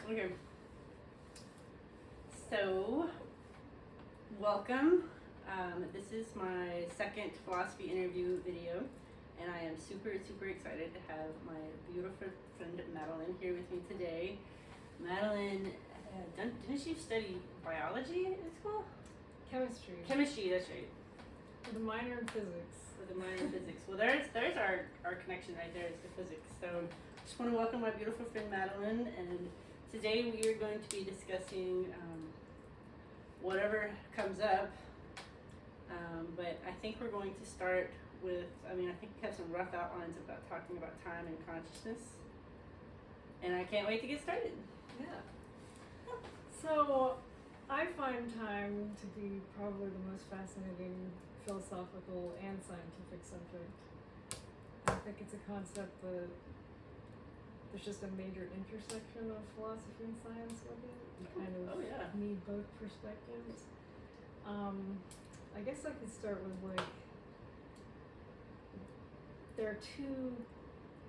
Okay. So, welcome. This is my second philosophy interview video, and I am super excited to have my beautiful friend Madelyn here with me today. Madelyn, didn't you study biology in school? Chemistry. Chemistry, that's right. With a minor in physics. With a minor in physics. Well, there's our connection right there, is the physics. So, just want to welcome my beautiful friend Madelyn, and today we are going to be discussing whatever comes up, but I think we're going to start with, I think we have some rough outlines about talking about time and consciousness, and I can't wait to get started. Yeah. So, I find time to be probably the most fascinating philosophical and scientific subject. I think it's a concept that there's just a major intersection of philosophy and science with it. You kind of need both perspectives. I guess I could start with there are two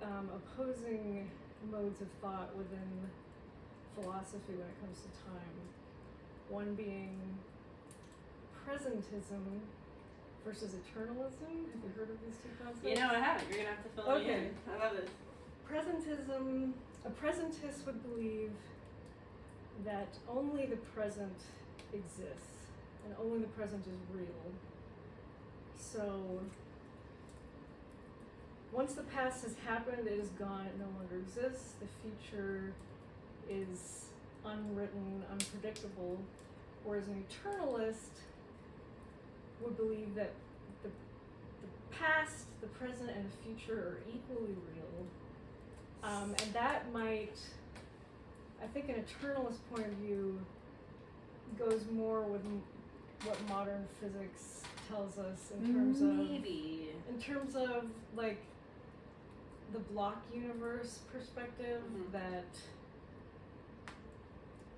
opposing modes of thought within philosophy when it comes to time. One being presentism versus eternalism. Have you heard of these two concepts? I haven't. You're gonna have to fill me in. I love this. Presentism, a presentist would believe that only the present exists and only the present is real. So once the past has happened, it is gone, it no longer exists. The future is unwritten, unpredictable. Whereas an eternalist would believe that the past, the present, and the future are equally real. And that might, I think an eternalist point of view goes more with what modern physics tells us in terms of like the block universe perspective,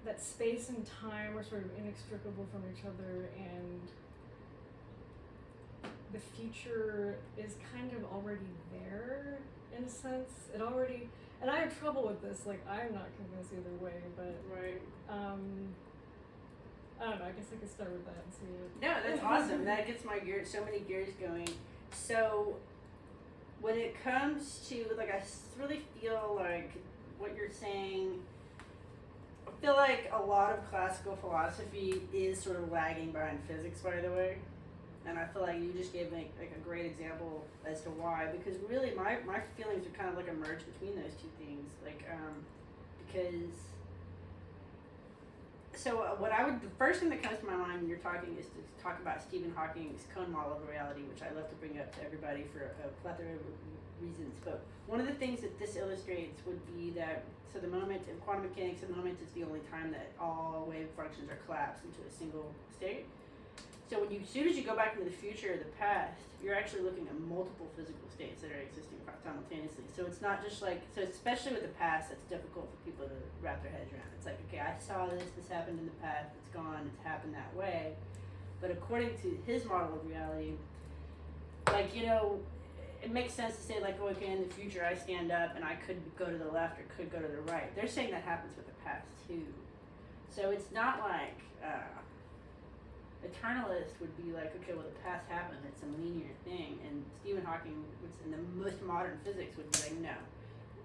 that space and time are sort of inextricable from each other, and the future is kind of already there in a sense. It already, and I have trouble with this, like I'm not convinced either way, but I don't know, I guess I could start with that and see it. No, that's awesome. That gets so many gears going. So when it comes to, I really feel like what you're saying, I feel like a lot of classical philosophy is sort of lagging behind physics, by the way. And I feel like you just gave me a great example as to why, because really my feelings are kind of like a merge between those two things. The first thing that comes to my mind when you're talking is to talk about Stephen Hawking's cone model of reality, which I love to bring up to everybody for a plethora of reasons. But one of the things that this illustrates would be that, so the moment in quantum mechanics, the moment is the only time that all wave functions are collapsed into a single state. So as soon as you go back into the future or the past, you're actually looking at multiple physical states that are existing simultaneously. So it's not just especially with the past, it's difficult for people to wrap their heads around. It's like, okay, I saw this happened in the past, it's gone, it's happened that way. But according to his model of reality, it makes sense to say, okay, in the future I stand up and I could go to the left or could go to the right. They're saying that happens with the past too. So it's not like, eternalist would be like, okay, well, the past happened, it's a linear thing. And Stephen Hawking, in the most modern physics, would be like, no.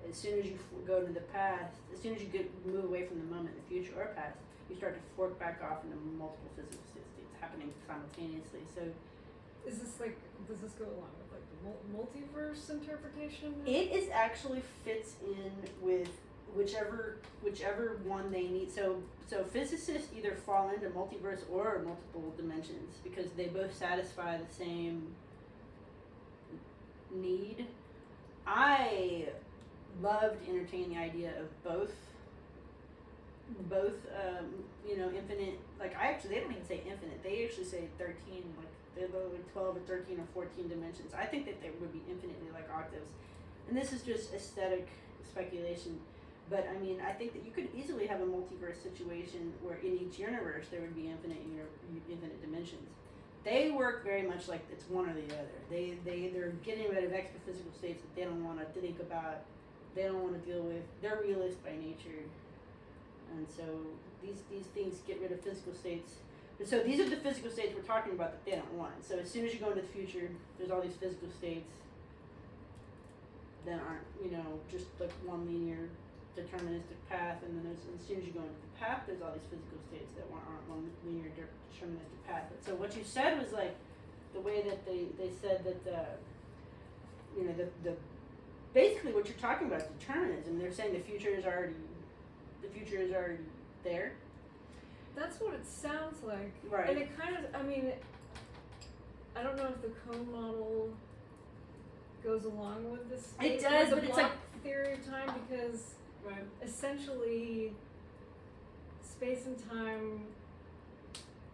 As soon as you go to the past, as soon as you move away from the moment, the future or past, you start to fork back off into multiple physical states happening simultaneously. So, does this go along with the multiverse interpretation? It actually fits in with whichever one they need. So physicists either fall into multiverse or multiple dimensions because they both satisfy the same need. I loved entertaining the idea of both infinite, they don't even say infinite, they actually say 13, they're 12 or 13 or 14 dimensions. I think that there would be infinitely like octaves. And this is just aesthetic speculation. But I think that you could easily have a multiverse situation where in each universe there would be infinite dimensions. They work very much like it's one or the other. They're getting rid of extra physical states that they don't want to think about, they don't want to deal with. They're realists by nature. And so these things get rid of physical states. So these are the physical states we're talking about that they don't want. So as soon as you go into the future, there's all these physical states that aren't, just like one linear deterministic path, and then as soon as you go into the path, there's all these physical states that aren't one linear deterministic path. So what you said was like the way that they said that the basically what you're talking about is determinism. They're saying the future is already there. That's what it sounds like. Right. And it kind of, I mean, I don't know if the cone model goes along with this. It does, with but the it's block like theory of time, because right. essentially space and time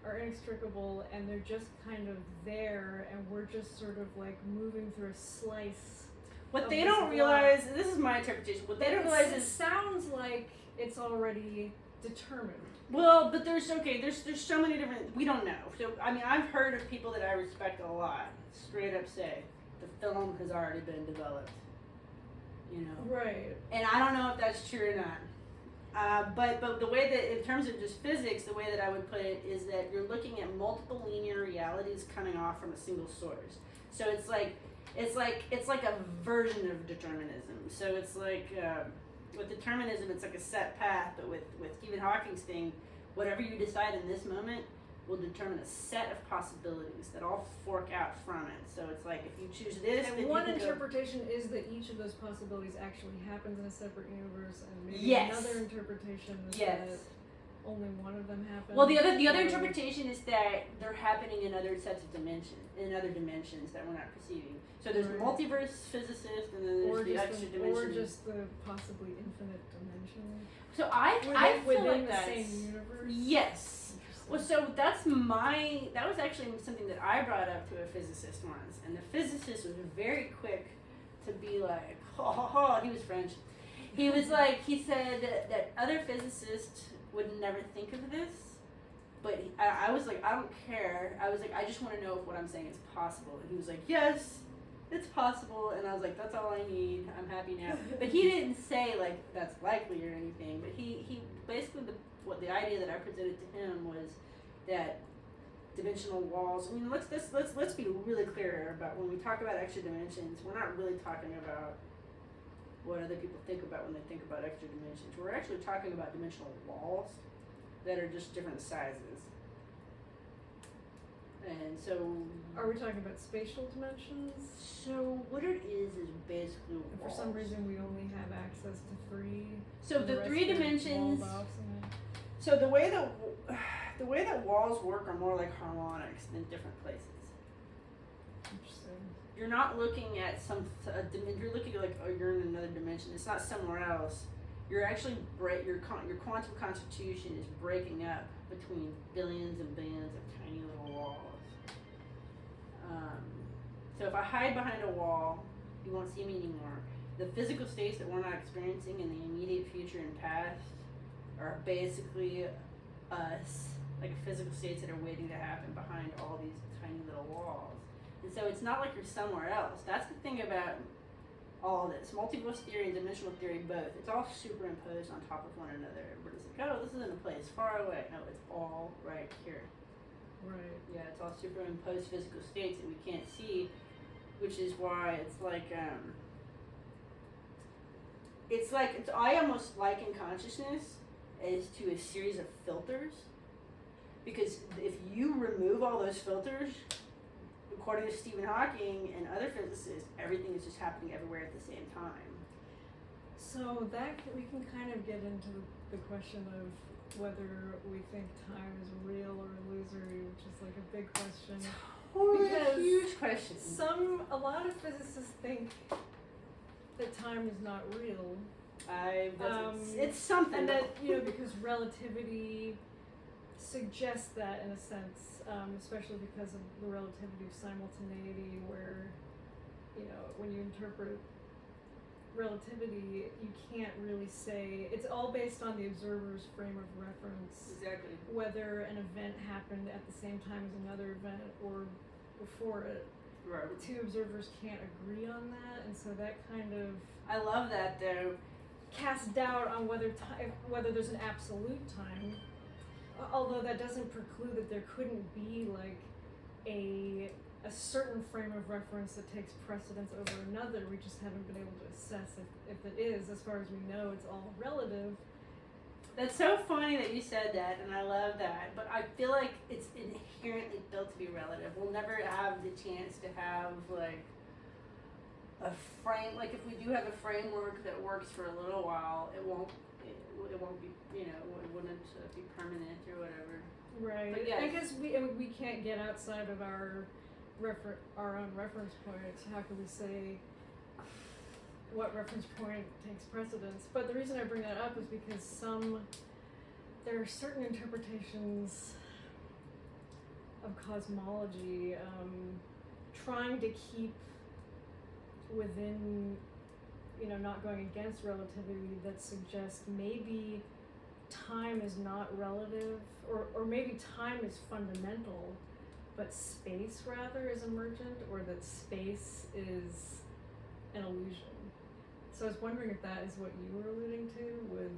are inextricable, and they're just kind of there, and we're just sort of like moving through a slice. What they don't realize, this is my interpretation, what they don't realize it is sounds like it's already determined. well, but there's so many different, we don't know. So, I mean, I've heard of people that I respect a lot straight up say, the film has already been developed, Right. And I don't know if that's true or not. But the way that, in terms of just physics, the way that I would put it is that you're looking at multiple linear realities coming off from a single source. So it's like a version of determinism. So it's like with determinism, it's like a set path, but with Stephen Hawking's thing, whatever you decide in this moment will determine a set of possibilities that all fork out from it. So it's like if you choose this, And then one you can interpretation is that each of those possibilities actually happens in a separate universe, and maybe Yes. another interpretation is Yes. that only one of them happens. Well, the other interpretation is that they're happening in other sets of dimensions that we're not perceiving. So there's Right. multiverse physicists, and then there's the extra dimension. or just the possibly infinite dimension. So I feel within like the that's same universe. yes. Interesting. Well, so that was actually something that I brought up to a physicist once, and the physicist was very quick to be like, he was French. He was like, he said that other physicists would never think of this, but I was like, I don't care. I was like, I just want to know if what I'm saying is possible. And he was like, yes, it's possible. And I was like, that's all I need. I'm happy now. But he didn't say like that's likely or anything. But he basically the idea that I presented to him was that dimensional walls. I mean, let's be really clear about when we talk about extra dimensions. We're not really talking about what other people think about when they think about extra dimensions. We're actually talking about dimensional walls that are just different sizes. And so Are we talking about spatial dimensions? So what it is basically And walls. for some reason, we only have access to 3. So the rest three are dimensions. walled off somewhere. So the way that walls work are more like harmonics in different places. Interesting. You're not looking at you're looking like, oh, you're in another dimension. It's not somewhere else. You're actually your quantum constitution is breaking up between billions and billions of tiny little walls. So if I hide behind a wall, you won't see me anymore. The physical states that we're not experiencing in the immediate future and past are basically us, like physical states that are waiting to happen behind all these tiny little walls. And so it's not like you're somewhere else. That's the thing about all this. Multiverse theory and dimensional theory both. It's all superimposed on top of one another. Everybody's like, oh, this is in a place far away. No, it's all right here. Right. Yeah, it's all superimposed physical states that we can't see, which is why it's like I almost liken consciousness as to a series of filters, because if you remove all those filters, according to Stephen Hawking and other physicists, everything is just happening everywhere at the same time. So that we can kind of get into the question of whether we think time is real or illusory, which is like a big question. Because huge question. A lot of physicists think that time is not real. It's something. And that, because relativity suggests that in a sense, especially because of the relativity of simultaneity, where, when you interpret relativity, you can't really say, it's all based on the observer's frame of reference. Exactly. Whether an event happened at the same time as another event or before it. Right. The two observers can't agree on that, and so that kind of... I love that though. cast doubt on whether there's an absolute time. Although that doesn't preclude that there couldn't be like a certain frame of reference that takes precedence over another. We just haven't been able to assess if it is. As far as we know, it's all relative. That's so funny that you said that, and I love that. But I feel like it's inherently built to be relative. We'll never have the chance to have like a frame. Like if we do have a framework that works for a little while, it won't be, you know, it wouldn't be permanent or whatever. Right. But yeah, I guess we can't get outside of our own reference points. How can we say what reference point takes precedence? But the reason I bring that up is because there are certain interpretations of cosmology trying to keep within, you know, not going against relativity, that suggest maybe time is not relative, or maybe time is fundamental, but space rather is emergent, or that space is an illusion. So I was wondering if that is what you were alluding to, with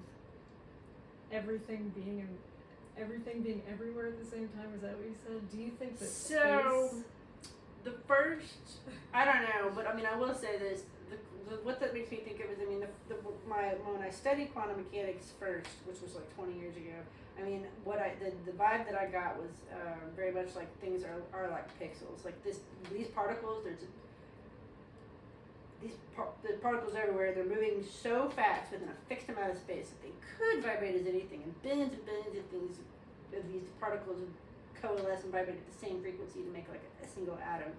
everything being everywhere at the same time. Is that what you said? Do you think that space? The first, I don't know, but I mean, I will say this. What that makes me think of is, I mean, when I studied quantum mechanics first, which was like 20 years ago, I mean, the vibe that I got was very much like things are like pixels. Like these particles, the particles everywhere, they're moving so fast within a fixed amount of space that they could vibrate as anything, and billions of things of these particles would coalesce and vibrate at the same frequency to make like a single atom.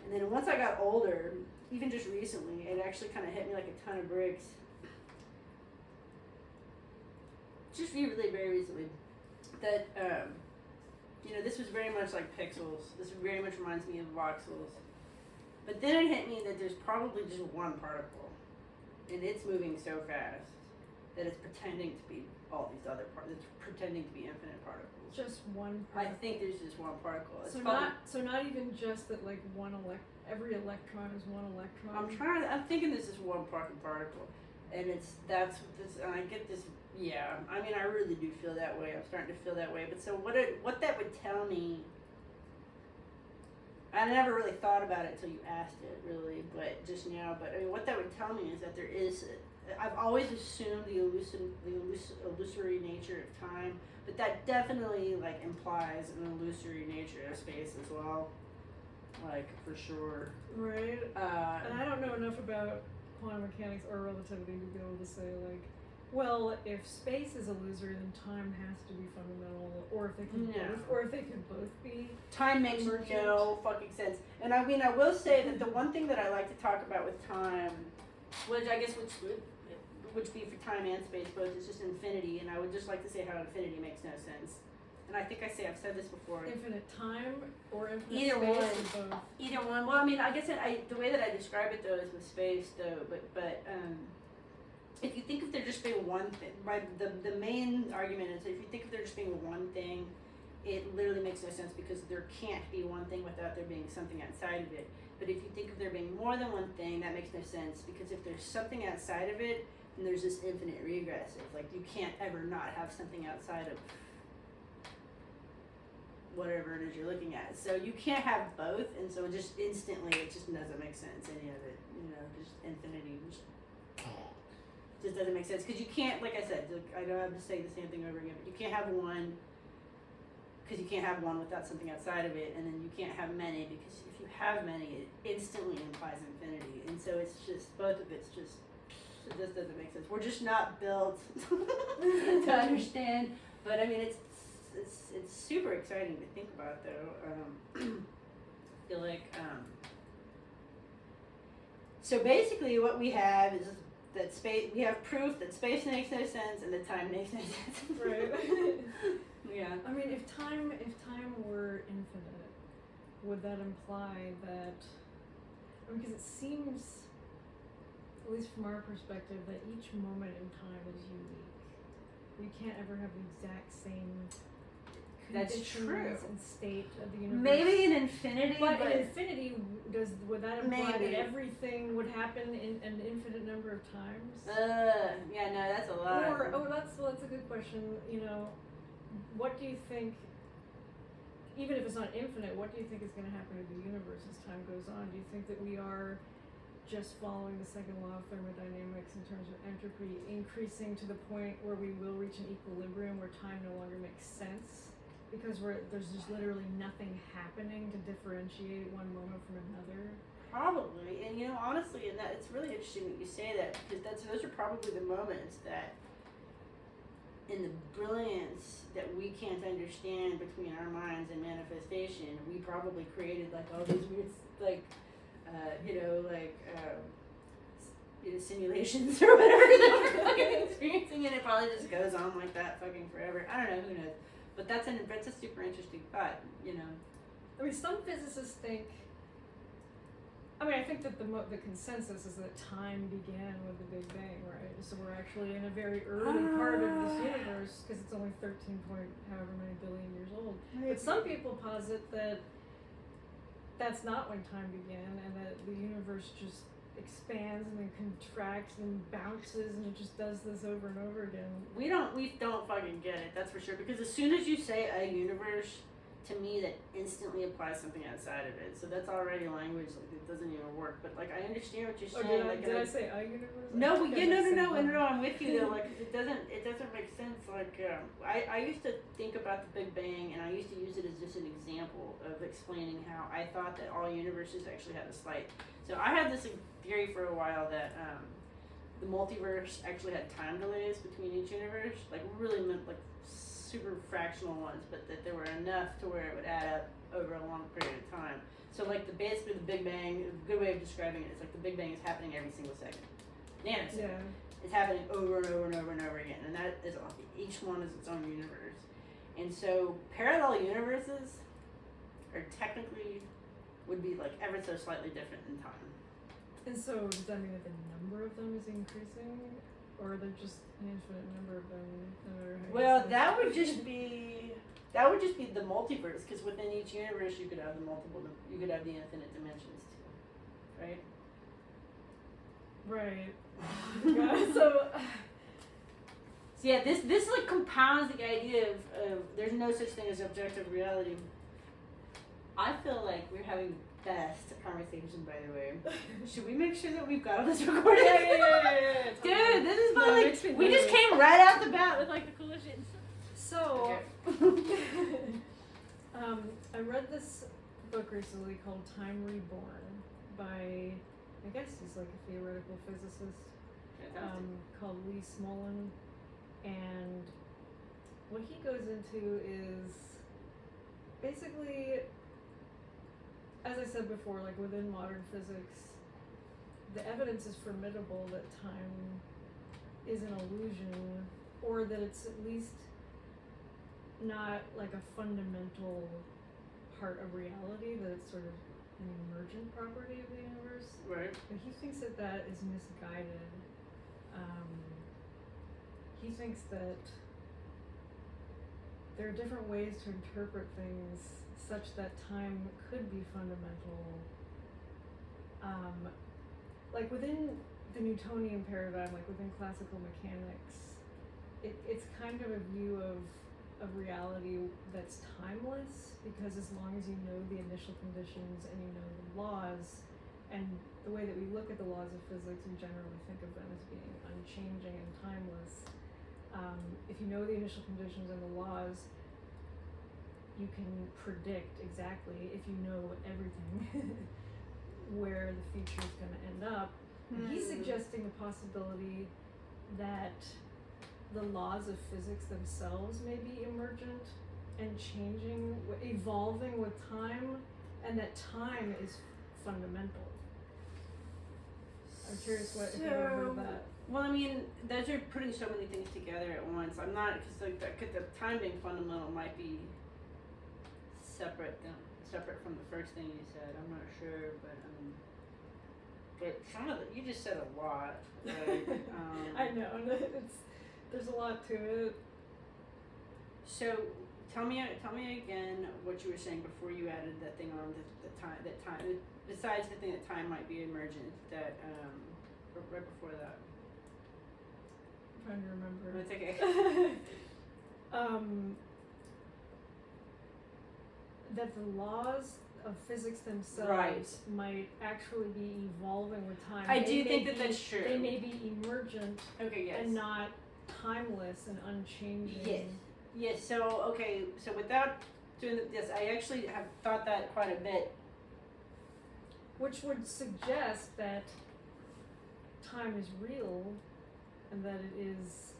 And then once I got older, even just recently, it actually kind of hit me like a ton of bricks. Just really very recently, that you know, this was very much like pixels. This very much reminds me of voxels. But then it hit me that there's probably just one particle, and it's moving so fast that it's pretending to be all these other particles. It's pretending to be infinite particles. Just one particle. I think there's just one particle. So not even just that, like every electron is one electron. I'm thinking this is one fucking particle, and and I get this. Yeah, I mean, I really do feel that way. I'm starting to feel that way. But so what that would tell me, I never really thought about it until you asked it, really, but just now. But I mean, what that would tell me is that there is. I've always assumed the illusory nature of time, but that definitely like implies an illusory nature of space as well, like for sure. Right. And I don't know enough about quantum mechanics or relativity to be able to say like, well, if space is illusory, then time has to be fundamental, or if they could both be. Time makes no fucking sense. And I mean, I will say that the one thing that I like to talk about with time, which I guess which be for time and space both, is just infinity. And I would just like to say how infinity makes no sense. And I think I've said this before. Infinite time or infinite either space one. or both? Either one. Well, I mean, I guess the way that I describe it though is with space though, but if you think of there just being one thing, right? The main argument is if you think of there just being one thing, it literally makes no sense because there can't be one thing without there being something outside of it. But if you think of there being more than one thing, that makes no sense because if there's something outside of it, then there's this infinite regressive. Like you can't ever not have something outside of whatever it is you're looking at. So you can't have both, and so just instantly it just doesn't make sense, any of it. You know, just infinity just doesn't make sense because you can't, like I said, I know I'm just saying the same thing over again, but you can't have one because you can't have one without something outside of it, and then you can't have many because if you have many, it instantly implies infinity, and so it's just both of it just doesn't make sense. We're just not built to understand, but I mean it's super exciting to think about though. I feel like so basically what we have is that space. We have proof that space makes no sense and that time makes no sense. Right. Yeah. I mean, if time were infinite, would that imply that? Because it seems, at least from our perspective, that each moment in time is unique. We can't ever have the exact same That's conditions true. and state of the universe. Maybe in infinity, but in infinity, would that imply maybe. that everything would happen in an infinite number of times? Yeah, no, that's a lot. Or that's a good question. You know, what do you think? Even if it's not infinite, what do you think is going to happen to the universe as time goes on? Do you think that we are just following the second law of thermodynamics in terms of entropy, increasing to the point where we will reach an equilibrium where time no longer makes sense? Because there's just literally nothing happening to differentiate one moment from another. Probably, and honestly, and that it's really interesting that you say that, because those are probably the moments that, in the brilliance that we can't understand between our minds and manifestation, we probably created like all these weird simulations or whatever that we're fucking experiencing, and it probably just goes on like that fucking forever. I don't know, who knows? But that's a super interesting thought, I mean, some physicists think. I think that the consensus is that time began with the Big Bang, right? So we're actually in a very early part of this universe because it's only 13 point however many billion years old. But some people posit that that's not when time began, and that the universe just expands and then contracts and bounces, and it just does this over and over again. We don't fucking get it, that's for sure. Because as soon as you say a universe, to me that instantly applies something outside of it. So that's already language, like it doesn't even work. But like I understand what you're saying. Did I say a universe? No, no, I'm with you though. Like, 'cause it doesn't make sense. Like I used to think about the Big Bang, and I used to use it as just an example of explaining how I thought that all universes actually had a slight. So I had this theory for a while that the multiverse actually had time delays between each universe, like really meant like super fractional ones, but that there were enough to where it would add up over a long period of time. So like basically the Big Bang, a good way of describing it is like the Big Bang is happening every single second. Nanosecond. Yeah. It's happening over and over and over and over again, and that is each one is its own universe. And so parallel universes are technically would be like ever so slightly different in time. And so does that mean that the number of them is increasing, or they're just an infinite number of them? Well, that would just be the multiverse, because within each universe you could have the infinite dimensions too, right? Right. Yeah, so yeah, this like compounds the idea of there's no such thing as objective reality. I feel like we're having the best conversation, by the way. Should we make sure that we've got all this recorded? Yeah. Dude, this is fun. We just came right out the bat with like the coolest shit. So, okay. I read this book recently called Time Reborn by, I guess he's like a theoretical physicist, called Lee Smolin, and what he goes into is basically, as I said before, like within modern physics, the evidence is formidable that time is an illusion, or that it's at least not like a fundamental part of reality, that it's sort of an emergent property of the universe. Right. But he thinks that is misguided. He thinks that there are different ways to interpret things such that time could be fundamental. Like within the Newtonian paradigm, like within classical mechanics, it's kind of a view of reality that's timeless, because as long as you know the initial conditions and you know the laws, and the way that we look at the laws of physics, we generally think of them as being unchanging and timeless. If you know the initial conditions and the laws, you can predict exactly, if you know everything, where the future is going to end up. And he's suggesting the possibility that the laws of physics themselves may be emergent and changing, evolving with time, and that time is fundamental. I'm curious if you ever heard that. Well, I mean, those are putting so many things together at once. I'm not, because like the time being fundamental might be separate from the first thing you said. I'm not sure, but some of you just said a lot. Like, I know, there's a lot to it. So tell me again what you were saying before you added that thing on that time besides the thing that time might be emergent, that right before that. I'm trying to remember. It's okay. That the laws of physics themselves Right. might actually be evolving with time. I do think that that's true. They may be emergent Okay, yes. and not timeless and unchanging. Yes. Yes, so without doing this, I actually have thought that quite a bit. Which would suggest that time is real and that it is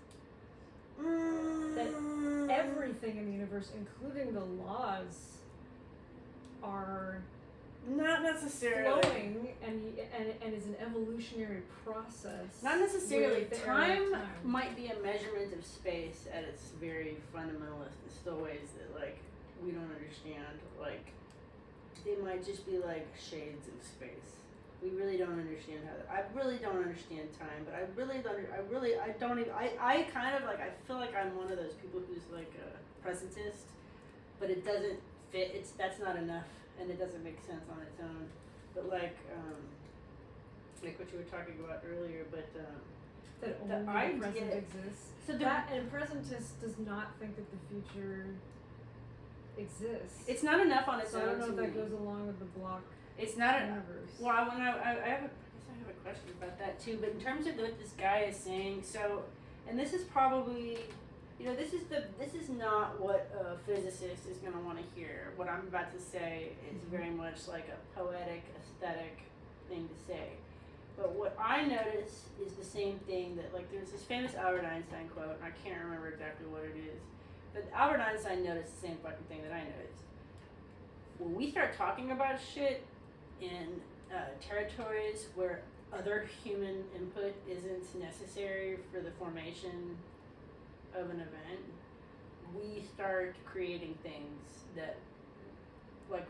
that everything in the universe, including the laws, are not necessarily flowing and is an evolutionary process. Not necessarily. with the era of Time might be a measurement of space at its very fundamentalist. There's still ways that like we don't understand. Like they might just be like shades of space. We really don't understand I really don't understand time, but I kind of like, I feel like I'm one of those people who's like a presentist, but it doesn't fit. That's not enough, and it doesn't make sense on its own. But like what you were talking about earlier, but that the only the idea- present exists. so That and presentist does not think that the future exists. it's not enough on its So I own. don't know if to that me. goes along with the block It's not a. universe. Well, I guess I have a question about that too. But in terms of what this guy is saying, so, and this is probably, this is not what a physicist is going to want to hear. What I'm about to say is very much like a poetic, aesthetic thing to say. But what I notice is the same thing that, like, there's this famous Albert Einstein quote, and I can't remember exactly what it is. But Albert Einstein noticed the same fucking thing that I noticed. When we start talking about shit in territories where other human input isn't necessary for the formation of an event, we start creating things that, like,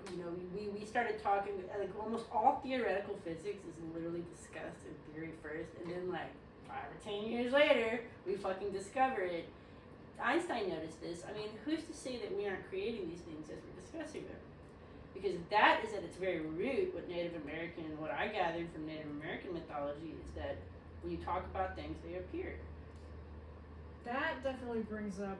we started talking, like, almost all theoretical physics is literally discussed in theory first, and then, like, 5 or 10 years later, we fucking discover it. Einstein noticed this. I mean, who's to say that we aren't creating these things as we're discussing them? Because that is at its very root what I gathered from Native American mythology is that when you talk about things, they appear. That definitely brings up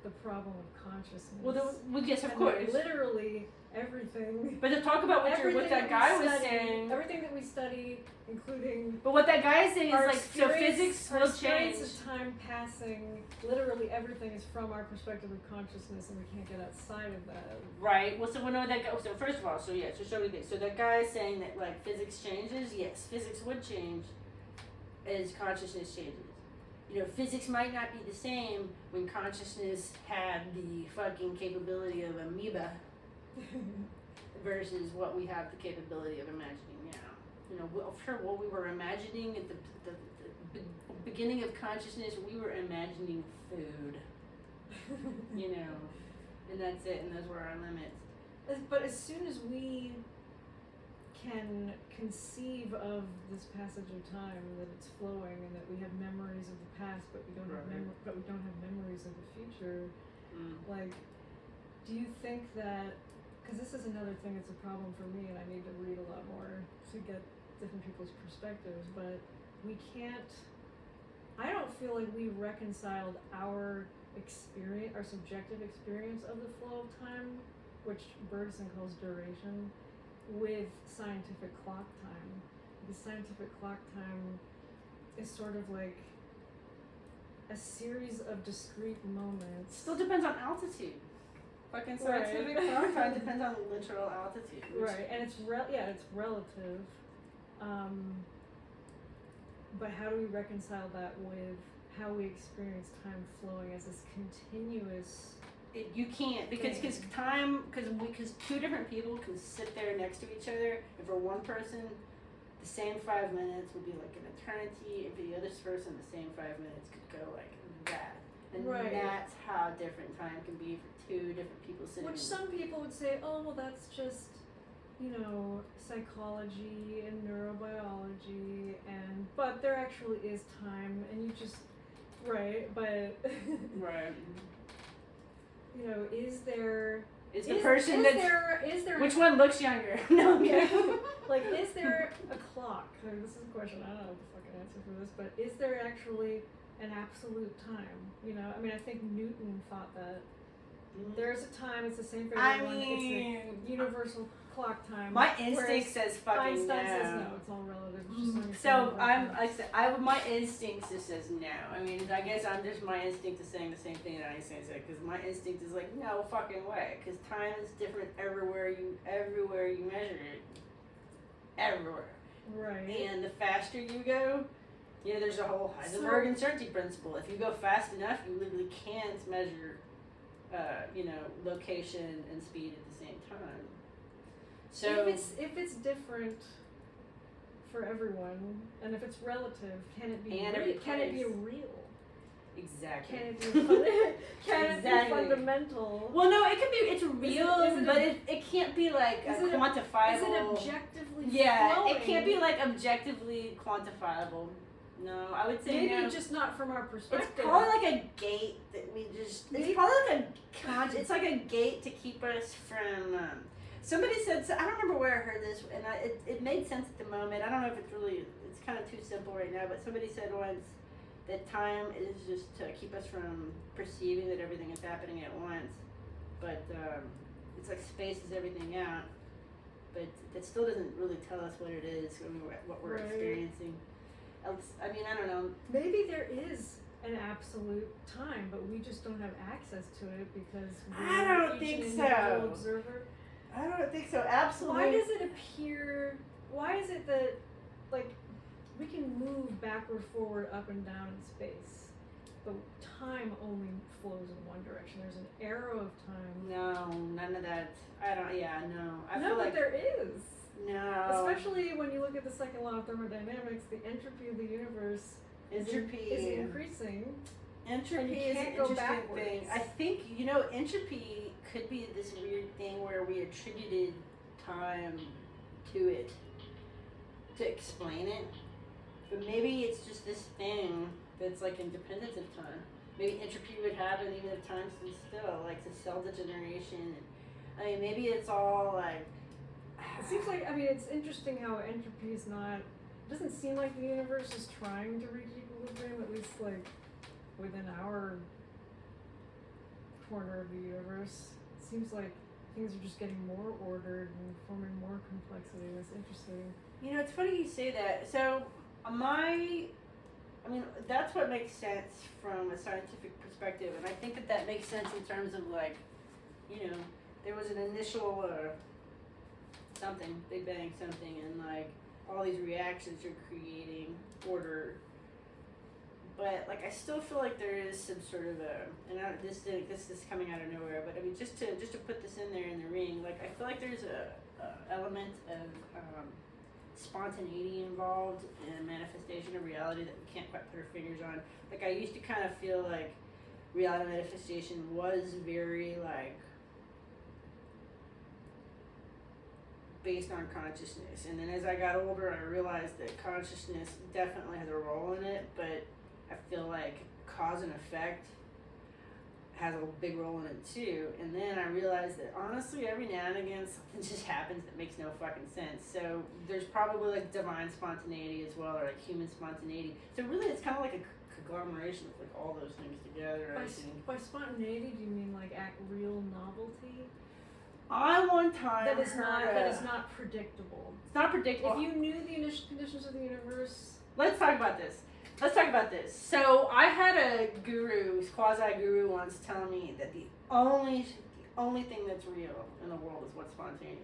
the problem of consciousness. Well, yes, of And course. Literally everything. But to talk about what that guy was saying. Everything that we study, including. But what that guy is saying is like, so experience- physics our will experience change. of time passing. Literally everything is from our perspective of consciousness, and we can't get outside of that. Right. Well, so so first of all, so show me this. So that guy is saying that like physics changes. Yes, physics would change as consciousness changes. Physics might not be the same when consciousness had the fucking capability of amoeba versus what we have the capability of imagining now. Sure, what we were imagining at the beginning of consciousness, we were imagining food. And that's it, and those were our limits. But as soon as we can conceive of this passage of time, that it's flowing, and that we have memories of the past, but we don't have memories of the future. Like, do you think that? Because this is another thing that's a problem for me, and I need to read a lot more to get different people's perspectives. But we can't. I don't feel like we reconciled our experience, our subjective experience of the flow of time, which Bergson calls duration, with scientific clock time. The scientific clock time is sort of like a series of discrete moments. Still depends on altitude. Fucking scientific clock time depends on literal altitude. Right, and it's it's relative. But how do we reconcile that with how we experience time flowing as this continuous? You can't because two different people can sit there next to each other, and for one person, the same 5 minutes would be like an eternity, and for the other person, the same 5 minutes could go like that. And that's how different time can be for two different people sitting. Which some people would say, oh, well, that's just, psychology and neurobiology, but there actually is time, and you just, but. Right. you know, is there Is the person that's is there which one looks younger? No, I'm kidding. like, is there a clock? I mean, this is a question, I don't know the fucking answer for this, but is there actually an absolute time? You know, I mean, I think Newton thought that. There's a time, it's the same for everyone, it's the universal clock time. My instinct says fucking Einstein no. says no, it's all relative. It's just like So my instinct just says no. I mean, I guess my instinct is saying the same thing that Einstein said, because my instinct is like, no fucking way, because time is different everywhere you measure it, everywhere. Right. And the faster you go, you know, there's a whole Heisenberg uncertainty principle. If you go fast enough, you literally can't measure, you know, location and speed at the same time. So if it's different for everyone, and if it's relative, can it be can it be real? Exactly. Can it be fundamental? Well, no, it can be. It's real, but it can't be like quantifiable. Is it objectively? Yeah, flowing? it can't be like objectively quantifiable. No, I would say maybe no. just not from our perspective. It's probably like a gate that we just. It's probably like it's like a gate to keep us from. Somebody said. I don't remember where I heard this, and it made sense at the moment. I don't know if it's really. It's kind of too simple right now, but somebody said once that time is just to keep us from perceiving that everything is happening at once, but it's like spaces everything out. But that still doesn't really tell us what it is. I mean, what we're experiencing. I mean, I don't know. Maybe there is an absolute time, but we just don't have access to it because I don't think so. Observer. I don't think so. Absolutely. Why does it appear? Why is it that, like, we can move backward, forward, up and down in space, but time only flows in one direction? There's an arrow of time. No, none of that. I don't. Yeah, no. I no, feel but like there is. No. Especially when you look at the second law of thermodynamics, the entropy of the universe is increasing. Entropy is an interesting thing. I think, you know, entropy could be this weird thing where we attributed time to it to explain it. But maybe it's just this thing that's like independent of time. Maybe entropy would happen even if time stood still, like the cell degeneration. I mean, maybe it's all like. It seems like, I mean, it's interesting how entropy is not, it doesn't seem like the universe is trying to reach equilibrium, at least like within our corner of the universe. It seems like things are just getting more ordered and forming more complexity. That's interesting. You know, it's funny you say that. So, I mean, that's what makes sense from a scientific perspective, and I think that makes sense in terms of like, you know, there was an initial Big Bang something, and like all these reactions are creating order. But like I still feel like there is some sort of this is coming out of nowhere. But I mean, just to put this in there in the ring, like I feel like there's a element of spontaneity involved in manifestation of reality that we can't quite put our fingers on. Like I used to kind of feel like reality manifestation was very like based on consciousness, and then as I got older I realized that consciousness definitely has a role in it, but I feel like cause and effect has a big role in it too. And then I realized that honestly every now and again something just happens that makes no fucking sense. So there's probably like divine spontaneity as well, or like human spontaneity. So really it's kind of like a conglomeration of like all those things together. By spontaneity do you mean like real novelty? I one time that is not predictable. It's not predictable. If you knew the initial conditions of the universe. Let's talk about this. So I had a quasi-guru once tell me that the only thing that's real in the world is what's spontaneous.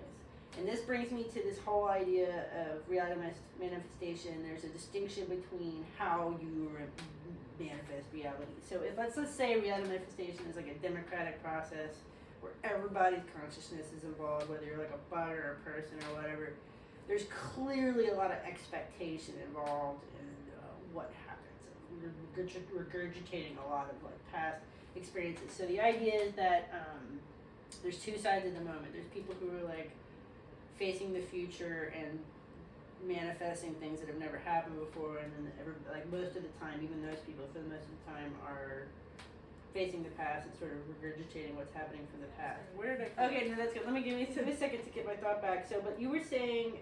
And this brings me to this whole idea of reality manifestation. There's a distinction between how you manifest reality. So if let's say reality manifestation is like a democratic process where everybody's consciousness is involved, whether you're like a bot or a person or whatever, there's clearly a lot of expectation involved in what happens. We're regurgitating a lot of like past experiences. So the idea is that there's two sides of the moment. There's people who are like facing the future and manifesting things that have never happened before, and then like most of the time, even those people for the most of the time are facing the past and sort of regurgitating what's happening from the past. Where did I Okay, no, that's good. Let me give me a second to get my thought back. So, but you were saying,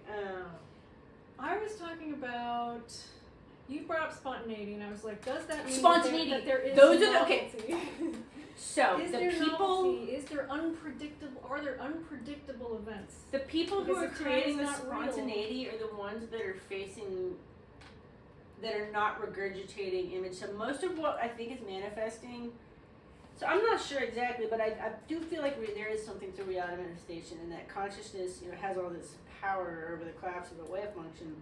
I was talking about. You brought up spontaneity, and I was like, does that mean Spontaneity. that there is Those are the- novelty? okay. so Is the there people, novelty? Is there unpredictable? Are there unpredictable events? the people who Because are if time creating is the not real. spontaneity are the ones that are facing, that are not regurgitating image. So most of what I think is manifesting. So I'm not sure exactly, but I do feel like there is something to reality manifestation, and that consciousness, has all this power over the collapse of the wave function.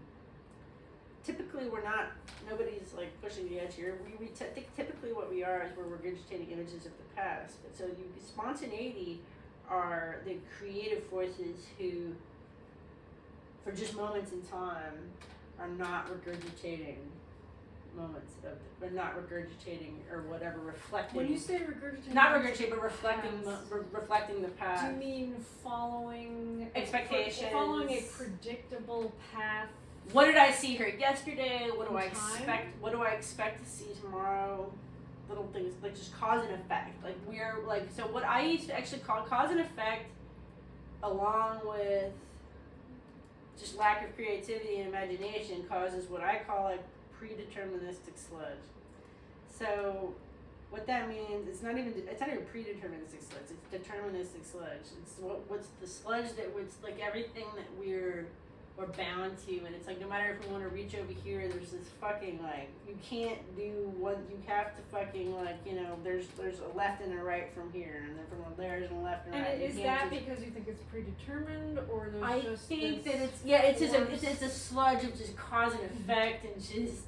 Typically, nobody's like pushing the edge here. We think typically what we are is we're regurgitating images of the past. But so spontaneity are the creative forces who, for just moments in time, are not regurgitating moments of, but not regurgitating or whatever, reflecting. When you say regurgitating, Not regurgitating, but reflecting, past, reflecting the past. do you mean following Expectations. following a predictable path? What did I see here yesterday? What do I In time? expect? What do I expect to see tomorrow? Little things like just cause and effect. Like we're like, so what I used to actually call cause and effect, along with just lack of creativity and imagination, causes what I call like predeterministic sludge. So what that means, it's not even predeterministic sludge. It's deterministic sludge. It's what's the sludge that was like everything that we're bound to, and it's like no matter if we want to reach over here, there's this fucking like you can't do what you have to fucking like there's a left and a right from here, and then from there's a left and a right. And is that because you think it's predetermined, or there's I just think this that it's just force? it's a sludge of just cause and effect and just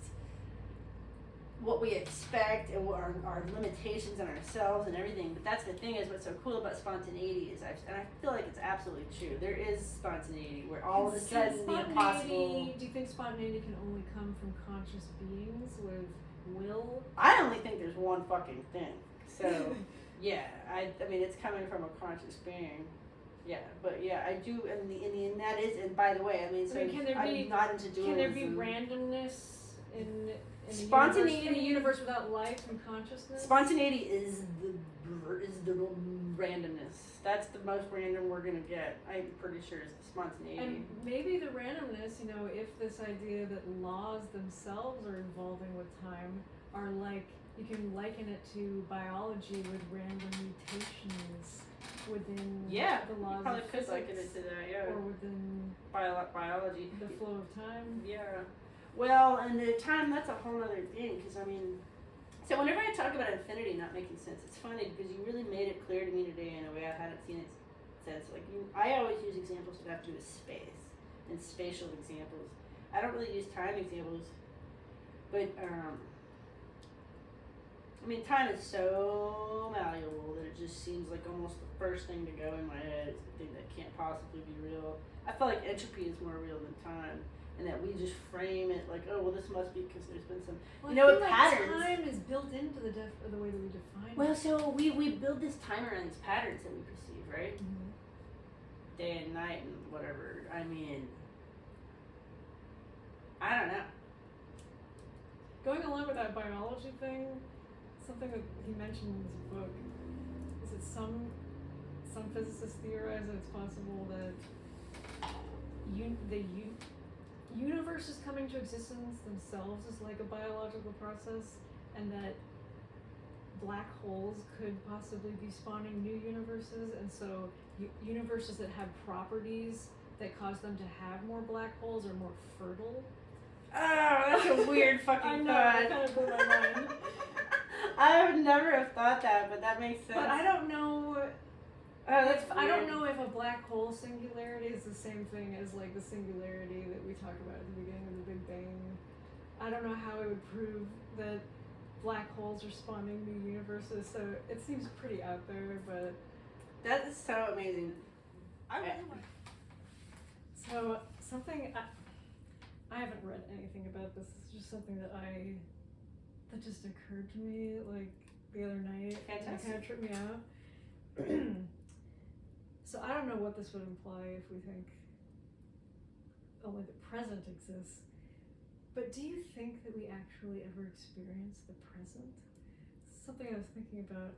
what we expect and what our limitations on ourselves and everything. But that's the thing is what's so cool about spontaneity is and I feel like it's absolutely true. There is spontaneity where all of a sudden the impossible. Do you think spontaneity can only come from conscious beings with will? I only think there's one fucking thing. So yeah, I mean it's coming from a conscious being. Yeah, but yeah, I do, and that is, and by the way, I mean, so I'm not into dualism. Can there be randomness in spontaneity in a universe without life and consciousness? Spontaneity is the randomness. That's the most random we're gonna get. I'm pretty sure is the spontaneity. And maybe the randomness, if this idea that laws themselves are evolving with time are like, you can liken it to biology with random mutations within the laws you probably of could physics, liken it to that, yeah. or within biology. the flow of time. Yeah. Well, and the time, that's a whole other thing, because I mean, so whenever I talk about infinity not making sense, it's funny because you really made it clear to me today in a way I hadn't seen it since. Like I always use examples that have to do with space and spatial examples. I don't really use time examples, but I mean, time is so malleable that it just seems like almost the first thing to go in my head is the thing that can't possibly be real. I feel like entropy is more real than time, and that we just frame it like, oh, well, this must be because there's been some, I feel like patterns. Time is built into the way that we define it. Well, so we build this time around these patterns that we perceive, right? Mm-hmm. Day and night and whatever. I mean, I don't know. Going along with that biology thing, something that he mentioned in his book is that some physicists theorize that it's possible that the universe is coming to existence themselves is like a biological process, and that black holes could possibly be spawning new universes, and so universes that have properties that cause them to have more black holes are more fertile. Oh, that's a weird fucking I know, thought. it kind of blew my mind. I would never have thought that, but that makes sense. But I don't know. I don't know if a black hole singularity is the same thing as like the singularity that we talk about at the beginning of the Big Bang. I don't know how it would prove that black holes are spawning new universes, so it seems pretty out there, but that is so amazing. I really want. So something I haven't read anything about this. It's just something that just occurred to me like the other night. Fantastic. And it kind of tripped me out. So I don't know what this would imply if we think only the present exists. But do you think that we actually ever experience the present? something I was thinking about,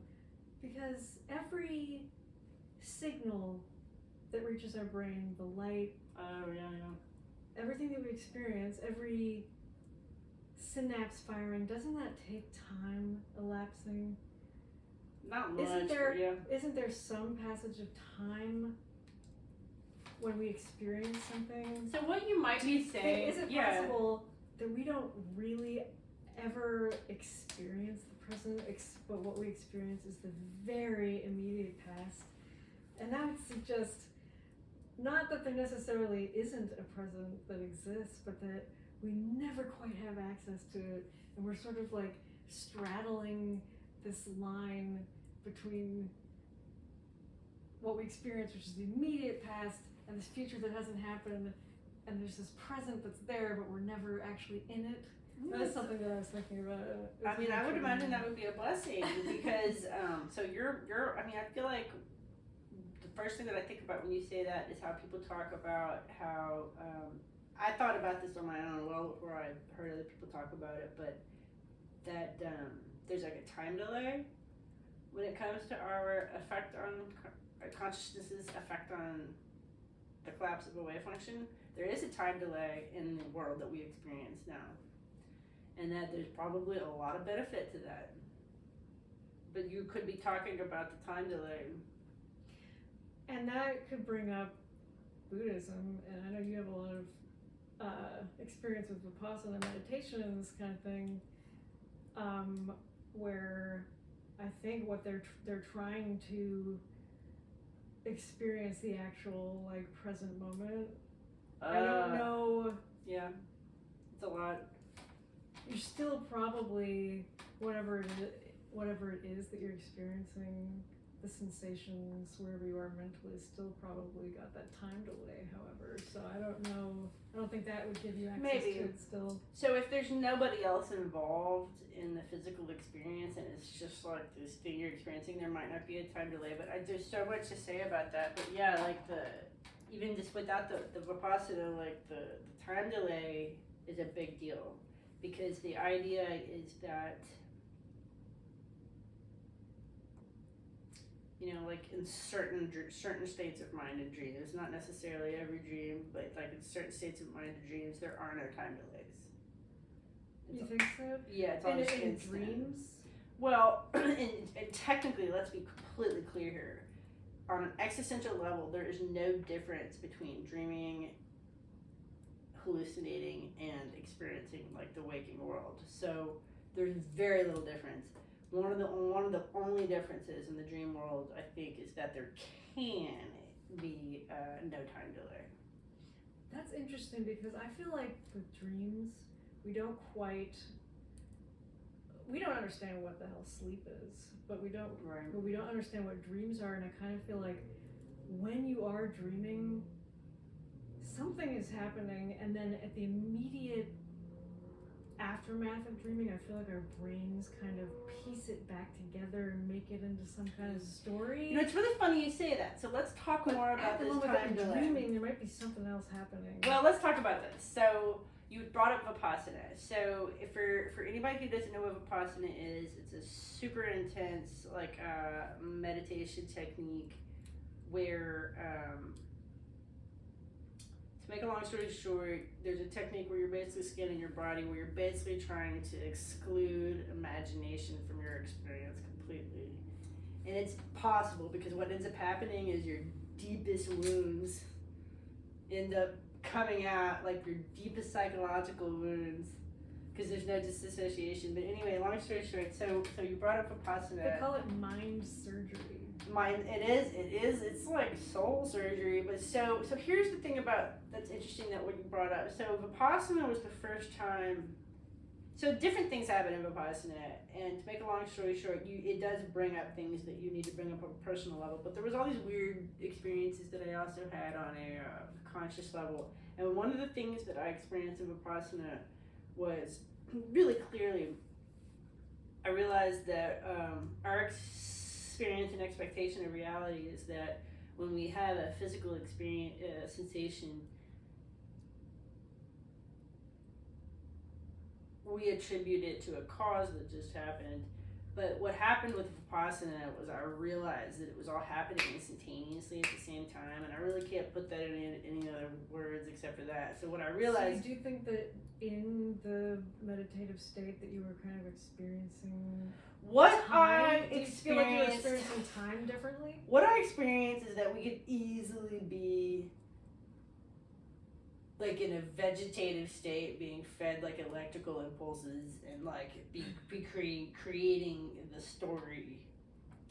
because every signal that reaches our brain, the light, everything that we experience, every synapse firing, doesn't that take time elapsing? Not much, yeah. Isn't there some passage of time when we experience something? So what you might be saying, is it possible that we don't really ever experience the present, but what we experience is the very immediate past? And that would suggest not that there necessarily isn't a present that exists, but that we never quite have access to it, and we're sort of like straddling this line between what we experience, which is the immediate past, and this future that hasn't happened, and there's this present that's there, but we're never actually in it. That's something that I was thinking about. I mean, I would imagine that would be a blessing, because so you're. I mean, I feel like the first thing that I think about when you say that is how people talk about how. I thought about this on my own well before I heard other people talk about it, but that there's like a time delay when it comes to our effect on consciousness's effect on the collapse of a wave function. There is a time delay in the world that we experience now, and that there's probably a lot of benefit to that. But you could be talking about the time delay. And that could bring up Buddhism, and I know you have a lot of experience with Vipassana meditation and this kind of thing, where I think what they're trying to experience the actual like present moment. I don't know. Yeah, it's a lot. You're still probably whatever it is that you're experiencing, the sensations wherever you are mentally still probably got that time delay, however. So I don't know. I don't think that would give you access to it still. So if there's nobody else involved in the physical experience and it's just like this thing you're experiencing, there might not be a time delay. But there's so much to say about that. But yeah, like even just without the Vipassana, like the time delay is a big deal, because the idea is that, you know, like in certain states of mind and dreams, not necessarily every dream, but like in certain states of mind and dreams, there are no time delays. You think so? Yeah, it's all just in instant. Dreams? Well, and technically, let's be completely clear here. On an existential level, there is no difference between dreaming, hallucinating, and experiencing like the waking world. So there's very little difference. One of the only differences in the dream world, I think, is that there can be no time delay. That's interesting, because I feel like with dreams, we don't understand what the hell sleep is, but we don't understand what dreams are, and I kind of feel like when you are dreaming, something is happening, and then at the immediate aftermath of dreaming, I feel like our brains kind of piece it back together and make it into some kind of story. You know, it's really funny you say that. So let's talk more about this time delay. Dreaming, there might be something else happening. Well, let's talk about this. So you brought up Vipassana. So if for anybody who doesn't know what Vipassana is, it's a super intense like meditation technique where to make a long story short, there's a technique where you're basically scanning your body, where you're basically trying to exclude imagination from your experience completely. And it's possible, because what ends up happening is your deepest wounds end up coming out, like your deepest psychological wounds, because there's no disassociation. But anyway, long story short, so you brought up Vipassana. They call it mind surgery. It is. It's like soul surgery. But so here's the thing that's interesting that what you brought up. So Vipassana was the first time. So different things happen in Vipassana, and to make a long story short, it does bring up things that you need to bring up on a personal level. But there was all these weird experiences that I also had on a conscious level, and one of the things that I experienced in Vipassana was really clearly. I realized that our experience and expectation of reality is that when we have a physical experience, sensation, we attribute it to a cause that just happened, But what happened with Vipassana was I realized that it was all happening instantaneously at the same time, and I really can't put that in any other words except for that. So what I realized... So do you think that in the meditative state that you were kind of experiencing what time? I Do you feel like you were experienced... experiencing time differently? What I experienced is that we could easily be like in a vegetative state, being fed like electrical impulses, and like be creating the story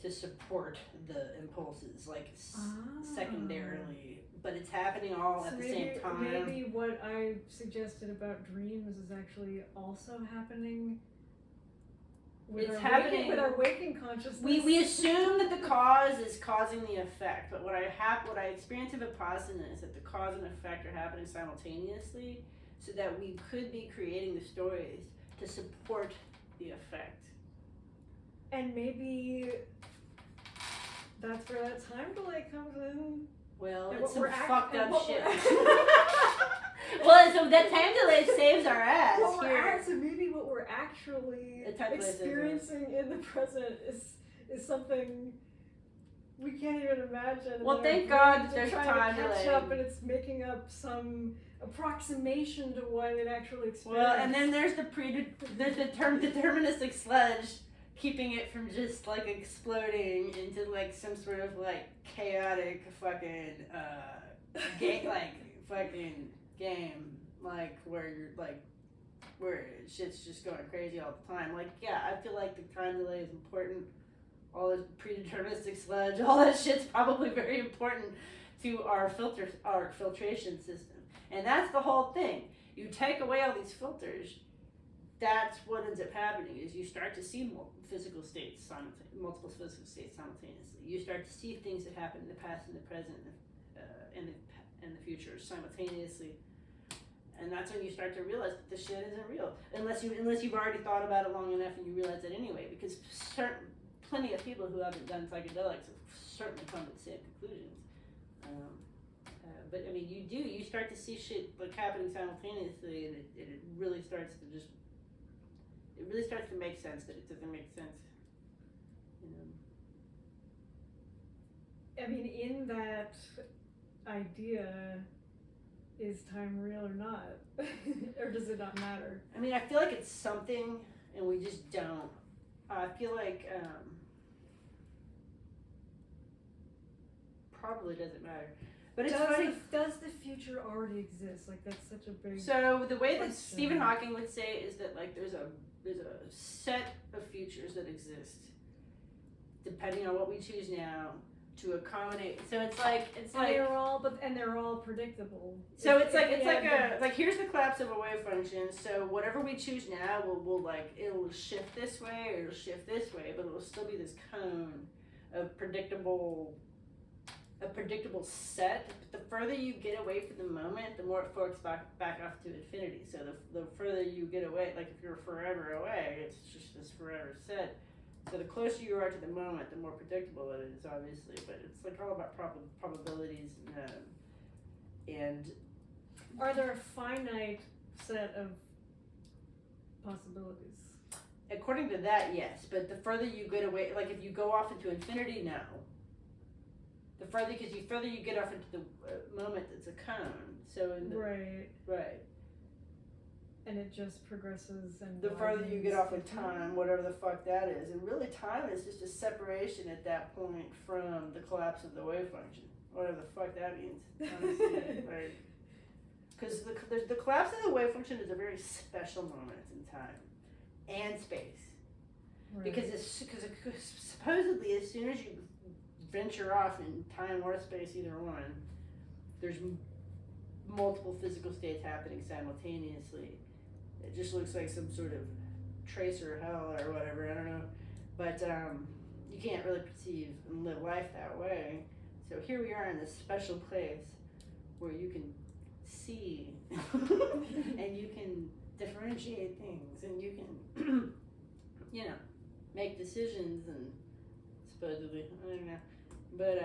to support the impulses, like secondarily, but it's happening all So at the maybe, same time. maybe what I suggested about dreams is actually also happening with It's our happening with our waking consciousness. We assume that the cause is causing the effect, but what I experience in Vipassana is that the cause and effect are happening simultaneously, so that we could be creating the stories to support the effect. And maybe that's where that time delay comes in. Well, And it's some what we're fucked and up what shit. we're- Well, so that time delay saves our ass What we're here. so maybe what we're actually The time delay saves our ass. experiencing in the present is something we can't even imagine. Well, and thank our God brains are there's trying time to catch delay. up, and it's making up some approximation to what it actually experienced. Well, and then there's the deterministic sludge, keeping it from just like exploding into like some sort of like chaotic fucking game, like fucking game, like where you're like where shit's just going crazy all the time. Like, yeah, I feel like the time delay is important. All this predeterministic sludge, all that shit's probably very important to our filtration system. And that's the whole thing. You take away all these filters, that's what ends up happening, is you start to see multiple physical states simultaneously. You start to see things that happen in the past, in the present, and the future simultaneously. And that's when you start to realize that this shit isn't real, unless you've already thought about it long enough and you realize that anyway. Because plenty of people who haven't done psychedelics have certainly come to the same conclusions. But I mean, you start to see shit like happening simultaneously, and it really starts to make sense that it doesn't make sense. I mean, in that idea, is time real or not? Or does it not matter? I mean, I feel like it's something, and we just don't. I feel like probably doesn't matter. But it's funny. Does the future already exist? Like, that's such a big... So the way that question. Stephen Hawking would say is that like there's a set of futures that exist, depending on what we choose now to accommodate. So it's like they're all predictable. So it's like here's the collapse of a wave function. So whatever we choose now will like it'll shift this way or it'll shift this way, but it'll still be this cone of predictable set. But the further you get away from the moment, the more it forks back off to infinity. So the further you get away, like if you're forever away, it's just this forever set. So the closer you are to the moment, the more predictable it is, obviously. But it's like all about probabilities and are there a finite set of possibilities? According to that, yes. But the further you get away, like if you go off into infinity, no. The further you get off into the moment, it's a cone. So right. And it just progresses and the further you get off of time, whatever the fuck that is. And really time is just a separation at that point from the collapse of the wave function. Whatever the fuck that means. Honestly, right? Because the collapse of the wave function is a very special moment in time and space. Right. Because supposedly as soon as you venture off in time or space, either one, there's multiple physical states happening simultaneously. It just looks like some sort of tracer hell or whatever, I don't know. But you can't really perceive and live life that way. So here we are in this special place where you can see and you can differentiate things and you can, make decisions and supposedly, I don't know. But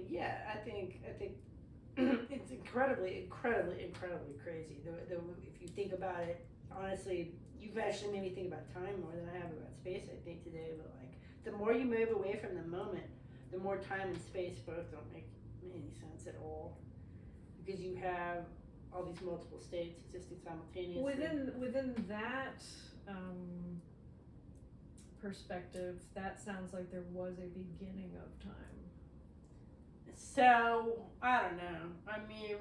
yeah, I think it's incredibly crazy. If you think about it, honestly, you've actually made me think about time more than I have about space, I think, today. But like, the more you move away from the moment, the more time and space both don't make any sense at all, because you have all these multiple states existing simultaneously. Within that perspective, that sounds like there was a beginning of time. So I don't know. I mean,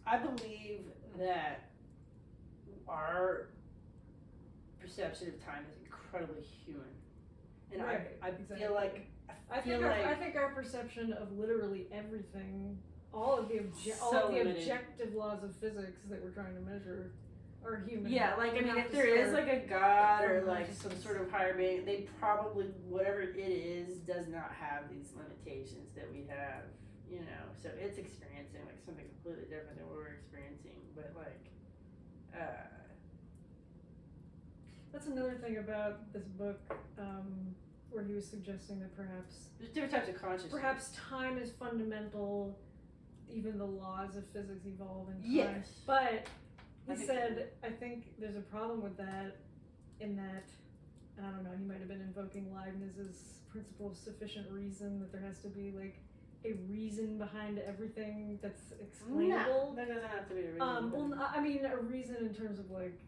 I believe that our perception of time is incredibly human, and Right, I exactly. feel like I think our perception of literally everything, all of the objective laws of physics that we're trying to measure, are human. Yeah, like I mean, if there is like a god or like some sort of higher being, they probably, whatever it is, does not have these limitations that we have. You know, so it's experiencing like something completely different than what we're experiencing. But like, that's another thing about this book, where he was suggesting that perhaps there's different types of consciousness. Perhaps time is fundamental. Even the laws of physics evolve in time. Yes, but he said, I think there's a problem with that, in that, and I don't know, he might have been invoking Leibniz's principle of sufficient reason, that there has to be like a reason behind everything that's explainable. No, there doesn't have to be a reason. Well, I mean a reason in terms of like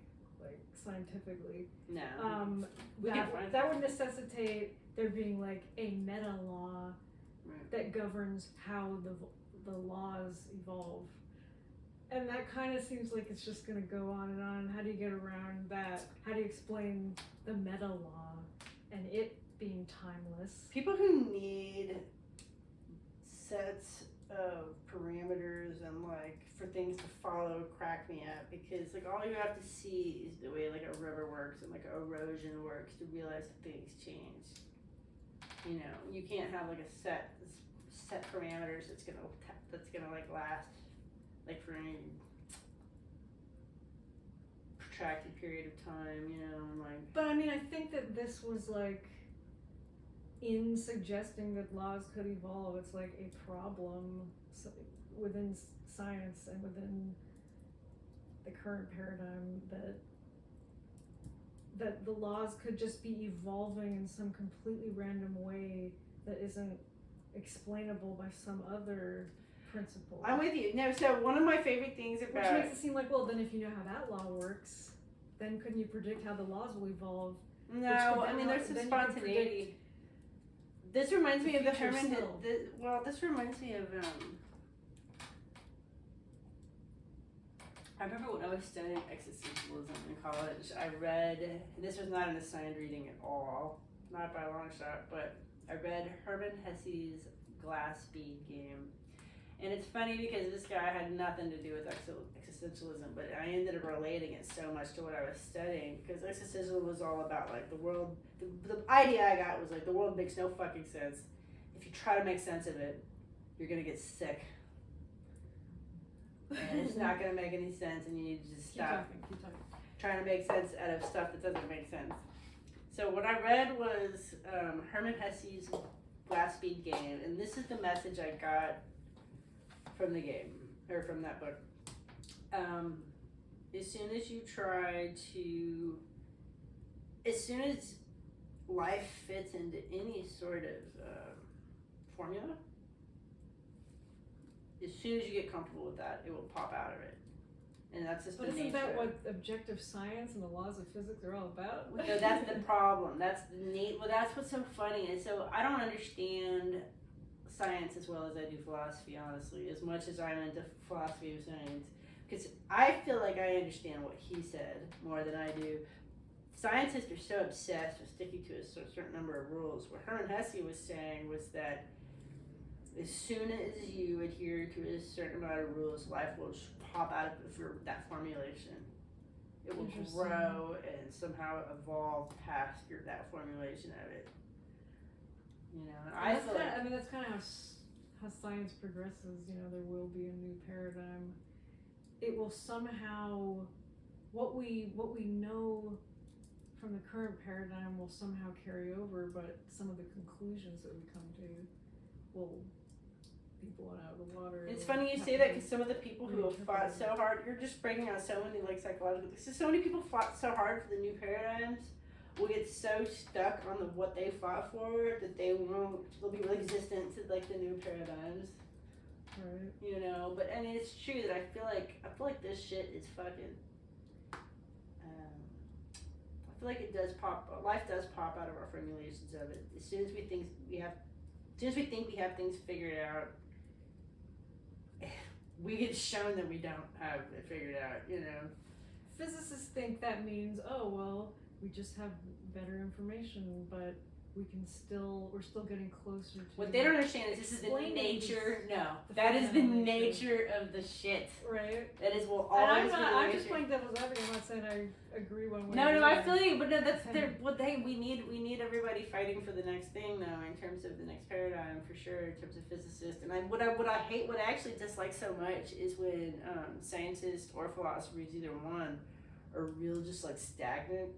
scientifically. No. That would necessitate there being like a meta law that governs how the laws evolve. And that kind of seems like it's just going to go on and on. How do you get around that? How do you explain the meta law and it being timeless? People who need sets of parameters and like for things to follow crack me up, because like all you have to see is the way like a river works and like erosion works to realize that things change. You know, you can't have like a set parameters that's gonna like last like for any protracted period of time, you know, and like. But I mean, I think that this was like, in suggesting that laws could evolve, it's like a problem within science and within the current paradigm that the laws could just be evolving in some completely random way that isn't explainable by some other principle. I'm with you. No, so one of my favorite things about... Which makes it seem like, well, then if you know how that law works, then couldn't you predict how the laws will evolve? No, I mean, there's some spontaneity. This reminds me of the Herman... this reminds me of... I remember when I was studying existentialism in college, I read... And this was not an assigned reading at all, not by a long shot, but I read Herman Hesse's Glass Bead Game. And it's funny because this guy had nothing to do with existentialism, but I ended up relating it so much to what I was studying, because existentialism was all about like the world. The idea I got was like the world makes no fucking sense. If you try to make sense of it, you're gonna get sick, and it's not gonna make any sense, and you need to just stop Keep talking. trying to make sense out of stuff that doesn't make sense. So what I read was Herman Hesse's Glass Bead Game, and this is the message I got from the game, or from that book. As soon as life fits into any sort of formula, as soon as you get comfortable with that, it will pop out of it. And that's just the nature. But isn't that what objective science and the laws of physics are all about? No, that's the problem. That's the well, that's what's so funny. And so I don't understand science as well as I do philosophy, honestly, as much as I'm into philosophy of science, because I feel like I understand what he said more than I do. Scientists are so obsessed with sticking to a certain number of rules. What Herman Hesse was saying was that as soon as you adhere to a certain amount of rules, life will just pop out of that formulation. It will grow and somehow evolve past that formulation of it. You know, and that's kind of how science progresses. You know, there will be a new paradigm. It will somehow, what we know from the current paradigm will somehow carry over, but some of the conclusions that we come to will people out of the water. It's funny you say that because some of the people who have fought so hard, you're just breaking out so many like psychological things. So many people fought so hard for the new paradigms will get so stuck on what they fought for that they'll be resistant to like the new paradigms. Right. You know, but I mean it's true that I feel like this shit is fucking. I feel like it does pop. Life does pop out of our formulations of it. As soon as we think we have things figured out, we get shown that we don't have it figured out. You know. Physicists think that means, oh well, we just have better information, but we're still getting closer to. What they don't understand is this is the nature. No, the that is the nature. nature of the shit. Right. That is will always be the nature. I'm just playing devil's advocate. I'm not saying I agree one way. No, I feel you, but no, that's we need everybody fighting for the next thing though, in terms of the next paradigm for sure, in terms of physicists. And what I hate, what I actually dislike so much is when scientists or philosophers, either one, are real just like stagnant.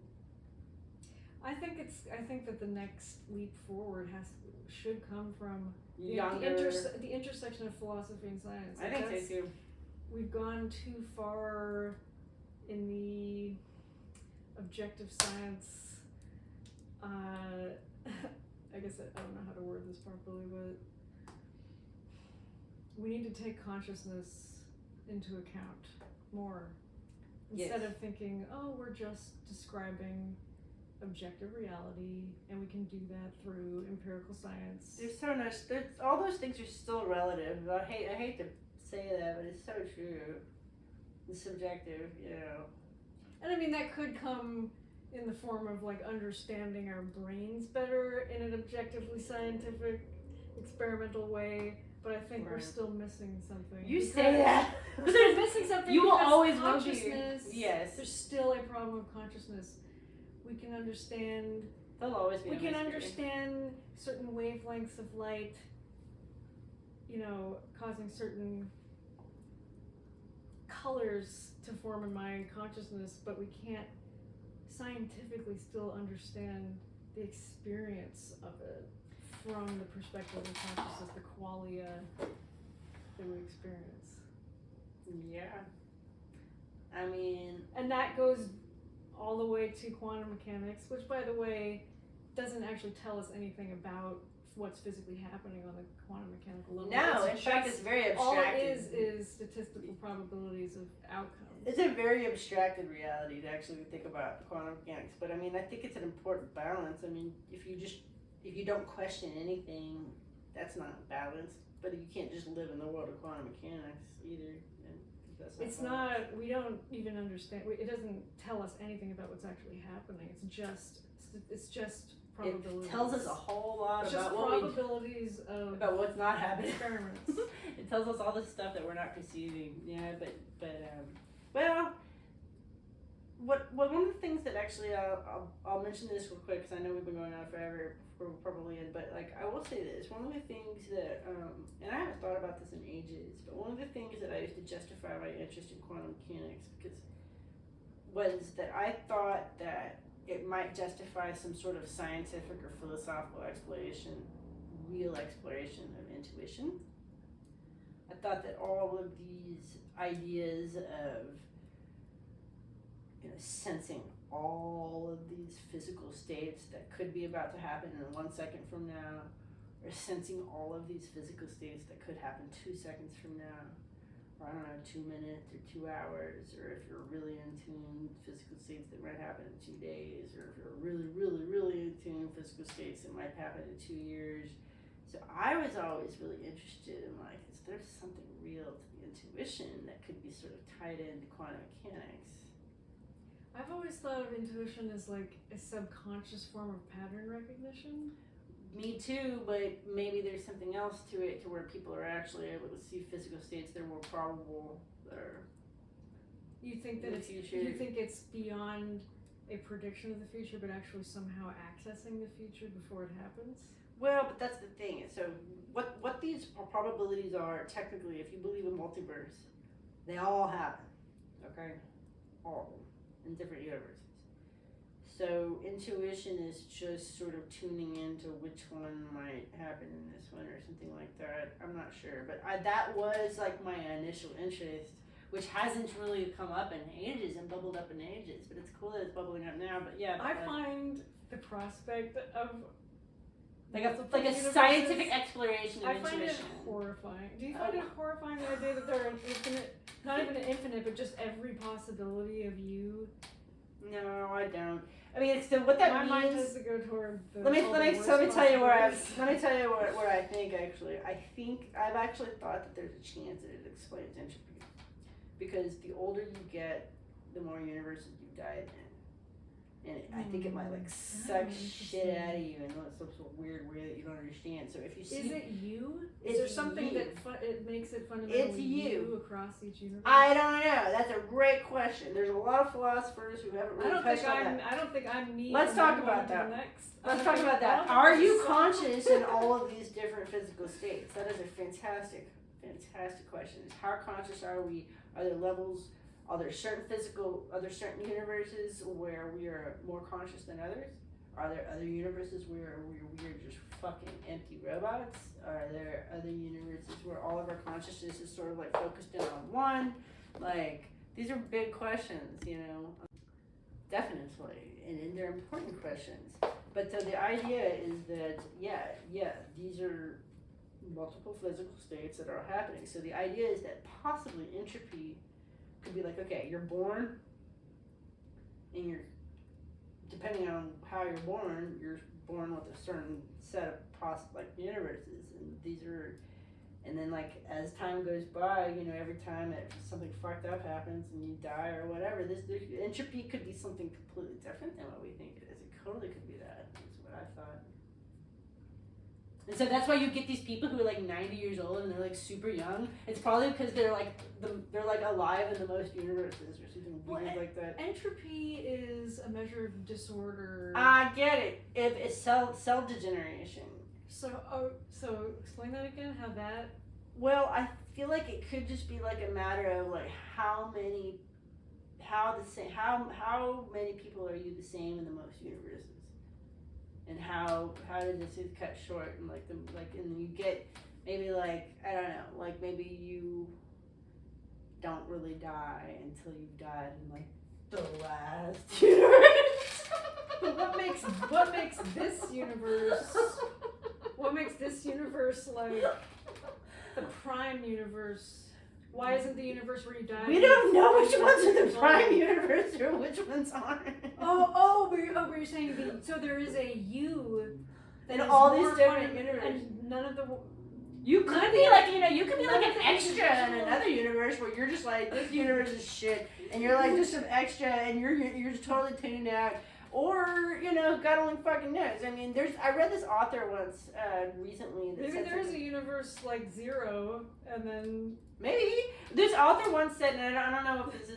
I think that the next leap forward should come from the intersection of philosophy and science. I think so too. We've gone too far in the objective science. I guess I don't know how to word this properly, but we need to take consciousness into account more instead of thinking, oh, we're just describing objective reality, and we can do that through empirical science. There's so much. All those things are still relative. I hate to say that, but it's so true. It's subjective, you know. And I mean that could come in the form of like understanding our brains better in an objectively scientific, experimental way. But I think we're still missing something. You say that. We're still missing something. You will always consciousness. Yes. There's still a problem of consciousness. We can understand. There'll always be. We can understand certain wavelengths of light. You know, causing certain colors to form in my consciousness, but we can't scientifically still understand the experience of it from the perspective of consciousness, the qualia that we experience. Yeah. I mean, and that goes all the way to quantum mechanics, which, by the way, doesn't actually tell us anything about what's physically happening on the quantum mechanical level. No, in fact, it's very abstracted. All it is statistical probabilities of outcomes. It's a very abstracted reality to actually think about quantum mechanics, but I mean, I think it's an important balance. I mean, if you don't question anything, that's not balanced. But you can't just live in the world of quantum mechanics either. It's not. We don't even understand. It doesn't tell us anything about what's actually happening. It's just probabilities. It tells us a whole lot about probabilities about what's not happening. Experiments. It tells us all the stuff that we're not perceiving. Yeah, well, one of the things that actually I'll mention this real quick because I know we've been going on forever. We're probably in, but like I will say this: one of the things that and I haven't thought about this in ages, but one of the things that I used to justify my interest in quantum mechanics was that I thought that it might justify some sort of scientific or philosophical real exploration of intuition. I thought that all of these ideas of sensing all of these physical states that could be about to happen in 1 second from now, or sensing all of these physical states that could happen 2 seconds from now, or 2 minutes or 2 hours, or if you're really in tune, physical states that might happen in 2 days, or if you're really, really, really in tune, physical states that might happen in 2 years. So I was always really interested in is there something real to the intuition that could be sort of tied into quantum mechanics? I've always thought of intuition as like a subconscious form of pattern recognition. Me too, but maybe there's something else to it, to where people are actually able to see physical states that are more probable, that are. You think that you think it's beyond a prediction of the future, but actually somehow accessing the future before it happens? Well, but that's the thing. So what these probabilities are, technically, if you believe in multiverse, they all happen. Okay, all of them. In different universes. So intuition is just sort of tuning into which one might happen in this one or something like that. I'm not sure, but that was like my initial interest, which hasn't really come up in ages and bubbled up in ages. But it's cool that it's bubbling up now. But yeah, I find the prospect of like a scientific exploration of intuition. I find it horrifying. Do you find it horrifying the idea that there are an infinite, not even an infinite, but just every possibility of you? No, I don't. I mean, it's what that means. My mind tends to go toward the. Let me tell you where I think actually. I think I've actually thought that there's a chance that it explains entropy, because the older you get, the more universes you dive in. And I think it might like suck shit out of you in some sort of weird way that you don't understand. So if you see, is it you? Is there something that it makes it fundamentally it's you across each universe? I don't know. That's a great question. There's a lot of philosophers who haven't really touched on that. I don't think I'm me. Let's talk about that. Let's talk about that. Are you conscious in all of these different physical states? That is a fantastic question. How conscious are we? Are there levels? Are there certain certain universes where we are more conscious than others? Are there other universes where we're just fucking empty robots? Are there other universes where all of our consciousness is sort of like focused in on one? Like, these are big questions, you know? Definitely, and they're important questions. But so the idea is that, these are multiple physical states that are happening. So the idea is that possibly entropy could be like, okay, you're born, and depending on how you're born with a certain set of universes, and then like as time goes by, you know, every time that something fucked up happens and you die or whatever, this entropy could be something completely different than what we think it is. It totally could be that. That's what I thought. And so that's why you get these people who are like 90 years old and they're like super young. It's probably because they're like alive in the most universes or something weird like that. Entropy is a measure of disorder. I get it. It's cell degeneration. So explain that again. How that? Well, I feel like it could just be like a matter of like how many people are you the same in the most universes. And how does this cut short and and you get maybe like, I don't know, like maybe you don't really die until you've died in like the last universe. But what makes this universe like the prime universe? Why isn't the universe where you die? We don't know which ones are the prime universe or which ones aren't. But you're saying so there is a you in all these different universes, and none of the. You could be like, you know, you could be like an extra in another universe where you're just like, this universe is shit, and you're like just an extra, and you're just totally tuned out. Or, you know, God only fucking knows. I mean, I read this author once recently. That maybe there is a universe like zero, and then maybe this author once said, and I don't know if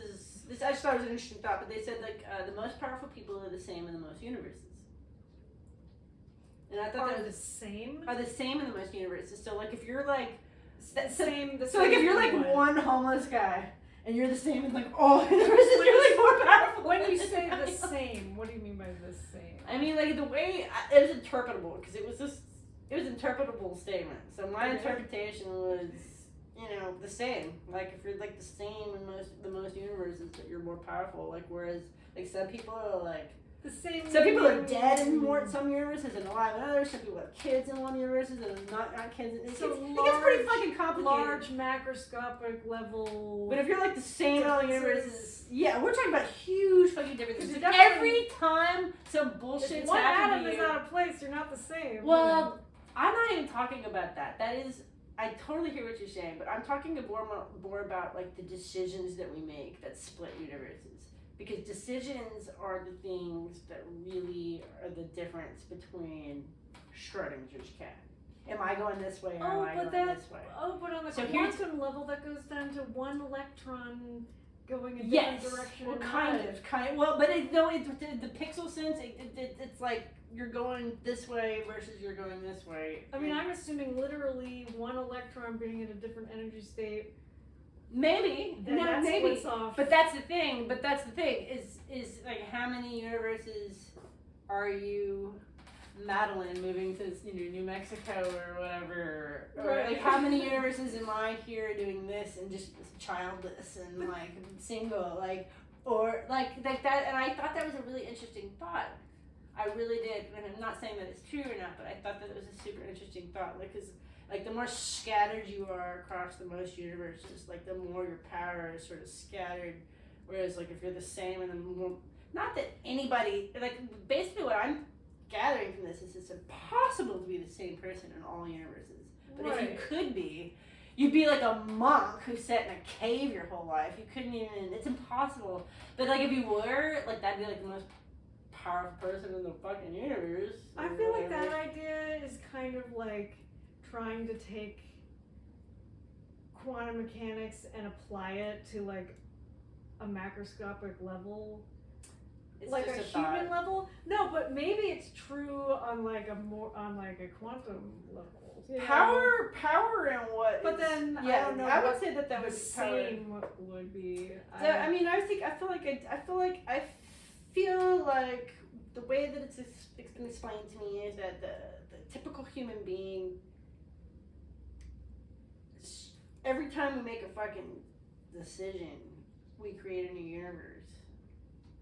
this I just thought it was an interesting thought, but they said like the most powerful people are the same in the most universes. And I thought are the same in the most universes. So like if you're like same, so like if you're like one homeless guy. And you're the same in like all universes, you're like more powerful. When you say the same, what do you mean by the same? I mean like the way it was interpretable, because it was an interpretable statement. So my interpretation was, you know, the same. Like if you're like the same in the most universes, that you're more powerful. Like whereas like some people are like the same. Some people are dead in some universes and alive in others. Some people have kids in one universes and not kids. It gets pretty fucking complicated. Large macroscopic level. But if you're like the same in all universes, yeah, we're talking about huge fucking differences. Every time some bullshit's happened to you, one atom is out of place, you're not the same. Well, I'm not even talking about that. That is, I totally hear what you're saying, but I'm talking more about like the decisions that we make that split universes. Because decisions are the things that really are the difference between Schrodinger's cat. Am I going this way or am I going this way? But on the quantum level, that goes down to one electron going in a different direction. Well, kind of. Well, but the pixel sense, it's like you're going this way versus you're going this way. I mean, I'm assuming literally one electron being in a different energy state. Maybe. Maybe. But that's the thing. Is like how many universes are you Madelyn moving to New Mexico or whatever? Or Right. like how many universes am I here doing this and just childless and like single, like, or like that? And I thought that was a really interesting thought. I really did, and I'm not saying that it's true or not, but I thought that it was a super interesting thought. Like, 'cause like the more scattered you are across the most universes, like the more your power is sort of scattered. Whereas like if you're the same and the more, not that anybody, like basically what I'm gathering from this is it's impossible to be the same person in all universes. But if you could be, you'd be like a monk who sat in a cave your whole life. You couldn't even, it's impossible. But like if you were, like that'd be like the most powerful person in the fucking universe. I feel like that idea is kind of like trying to take quantum mechanics and apply it to like a macroscopic level. It's like just a a human thought. level. No, but maybe it's true on like a more on like a quantum level. You know? Power and what? But then yeah, I don't know. I would what say that the was same would be. So, I mean, I feel like the way that it's been explained to me is that the typical human being, every time we make a fucking decision, we create a new universe.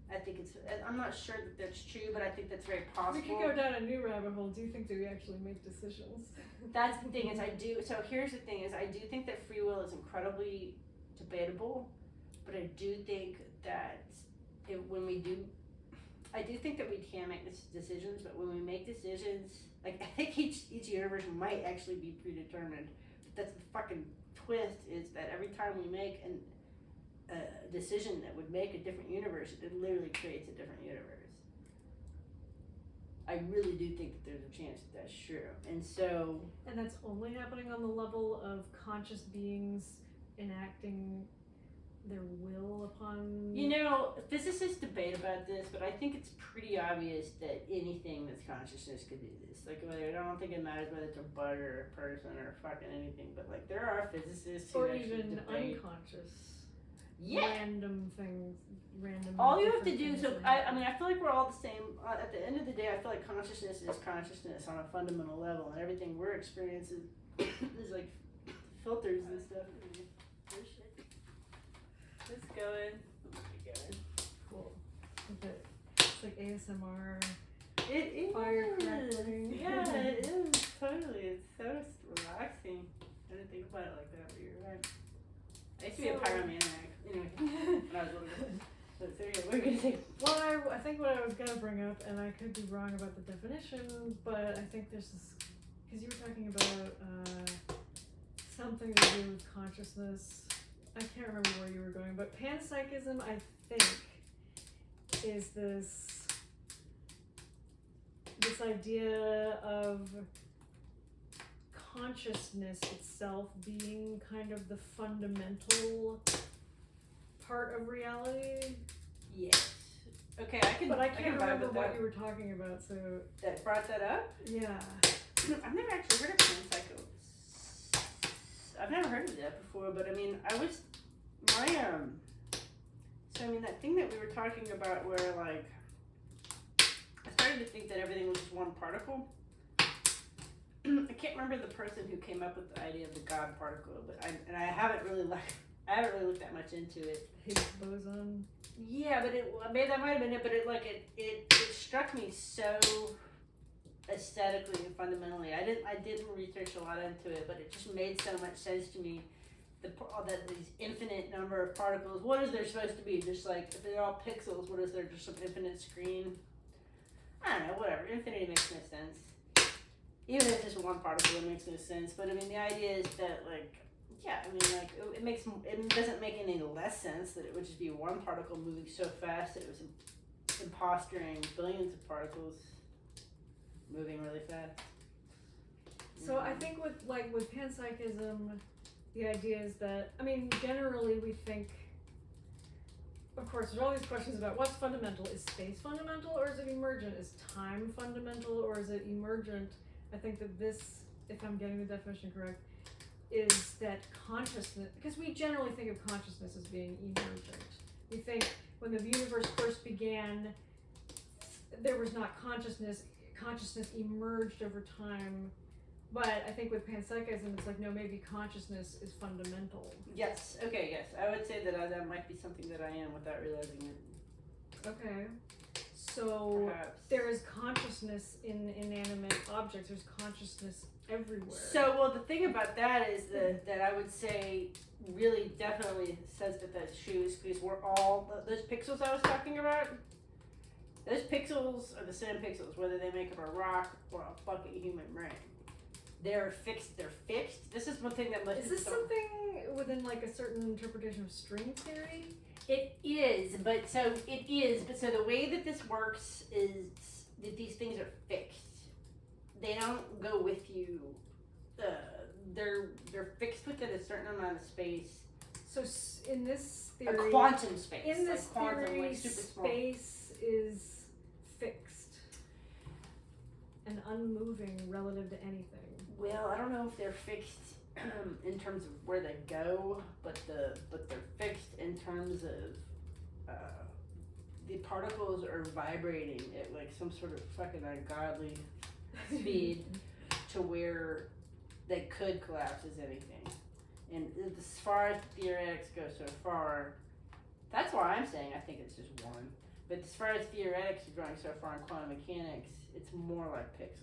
I think I'm not sure that that's true, but I think that's very possible. We could go down a new rabbit hole. Do you think that we actually make decisions? That's the thing is I do. So here's the thing is I do think that free will is incredibly debatable, but I do think that I do think that we can make decisions, but when we make decisions, like I think each universe might actually be predetermined. But that's the fucking twist is that every time we make a decision that would make a different universe, it literally creates a different universe. I really do think that there's a chance that that's true. And so... And that's only happening on the level of conscious beings enacting their will upon... physicists debate about this, but I think it's pretty obvious that anything that's consciousness could do this. Like, I don't think it matters whether it's a bug or a person or fucking anything, but like, there are physicists who or actually even debate... unconscious. Yeah. Random things, all you have to do, so I feel like we're all the same. At the end of the day, I feel like consciousness is consciousness on a fundamental level, and everything we're experiencing is like filters and stuff. Oh shit. It's going. Cool. It's like ASMR. It is. Fire crackling. Yeah, it is. Totally. It's so relaxing. I didn't think about it like that, but you're right. I used to be a pyromaniac. Anyway, when I was little bit. So, yeah, what were you going to say? Well, I think what I was going to bring up, and I could be wrong about the definition, but I think there's this, because you were talking about something to do with consciousness. I can't remember where you were going, but panpsychism, I think, is this idea of consciousness itself being kind of the fundamental part of reality. Yes. Okay, But I can't remember what you were talking about, so... That brought that up? Yeah. I've never actually heard of panpsycho. I've never heard of that before, but I mean, so I mean, that thing that we were talking about where, like, I started to think that everything was just one particle. I can't remember the person who came up with the idea of the God particle, but I haven't really looked that much into it. Higgs boson. Yeah, but that might have been it. But it struck me so aesthetically and fundamentally. I didn't research a lot into it, but it just made so much sense to me. That these infinite number of particles. What is there supposed to be? Just like if they're all pixels, what is there? Just some infinite screen? I don't know. Whatever. Infinity makes no sense. Even if it's just one particle, it makes no sense. But I mean, the idea is that, like, yeah, I mean, like, it doesn't make any less sense that it would just be one particle moving so fast that it was impostering billions of particles moving really fast. So I think with panpsychism, the idea is that, I mean, generally we think, of course, there's all these questions about what's fundamental. Is space fundamental or is it emergent? Is time fundamental or is it emergent? I think that this, if I'm getting the definition correct, is that consciousness, because we generally think of consciousness as being emergent. We think when the universe first began, there was not consciousness emerged over time. But I think with panpsychism, it's like, no, maybe consciousness is fundamental. Yes. Okay. Yes. I would say that that might be something that I am without realizing it. Okay. So Perhaps. there is consciousness in inanimate objects. There's consciousness everywhere. So, well, the thing about that is that I would say really definitely says that that's true, because we're all, those pixels I was talking about, those pixels are the same pixels, whether they make up a rock or a fucking human brain. They're fixed. This is one thing that most Is this something within like a certain interpretation of string theory? It is, but so the way that this works is that these things are fixed. They don't go with you. They're fixed within a certain amount of space. So in this theory, A quantum space. in this like quantum, theory, like super small. space is fixed and unmoving relative to anything. Well, I don't know if they're fixed in terms of where they go, but they're fixed in terms of the particles are vibrating at like some sort of fucking ungodly speed to where they could collapse as anything. And as far as theoretics go so far, that's why I'm saying I think it's just one. But as far as theoretics are going so far in quantum mechanics, it's more like pixels.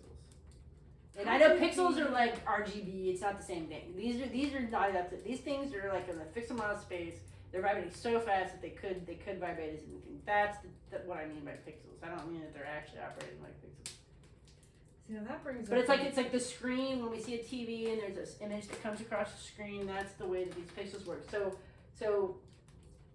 And I know pixels are like RGB. It's not the same thing. These are not. These things are like in a fixed amount of space. They're vibrating so fast that they could vibrate as anything. That's what I mean by pixels. I don't mean that they're actually operating like pixels. See, now that brings. But it's like the screen when we see a TV and there's this image that comes across the screen. That's the way that these pixels work. So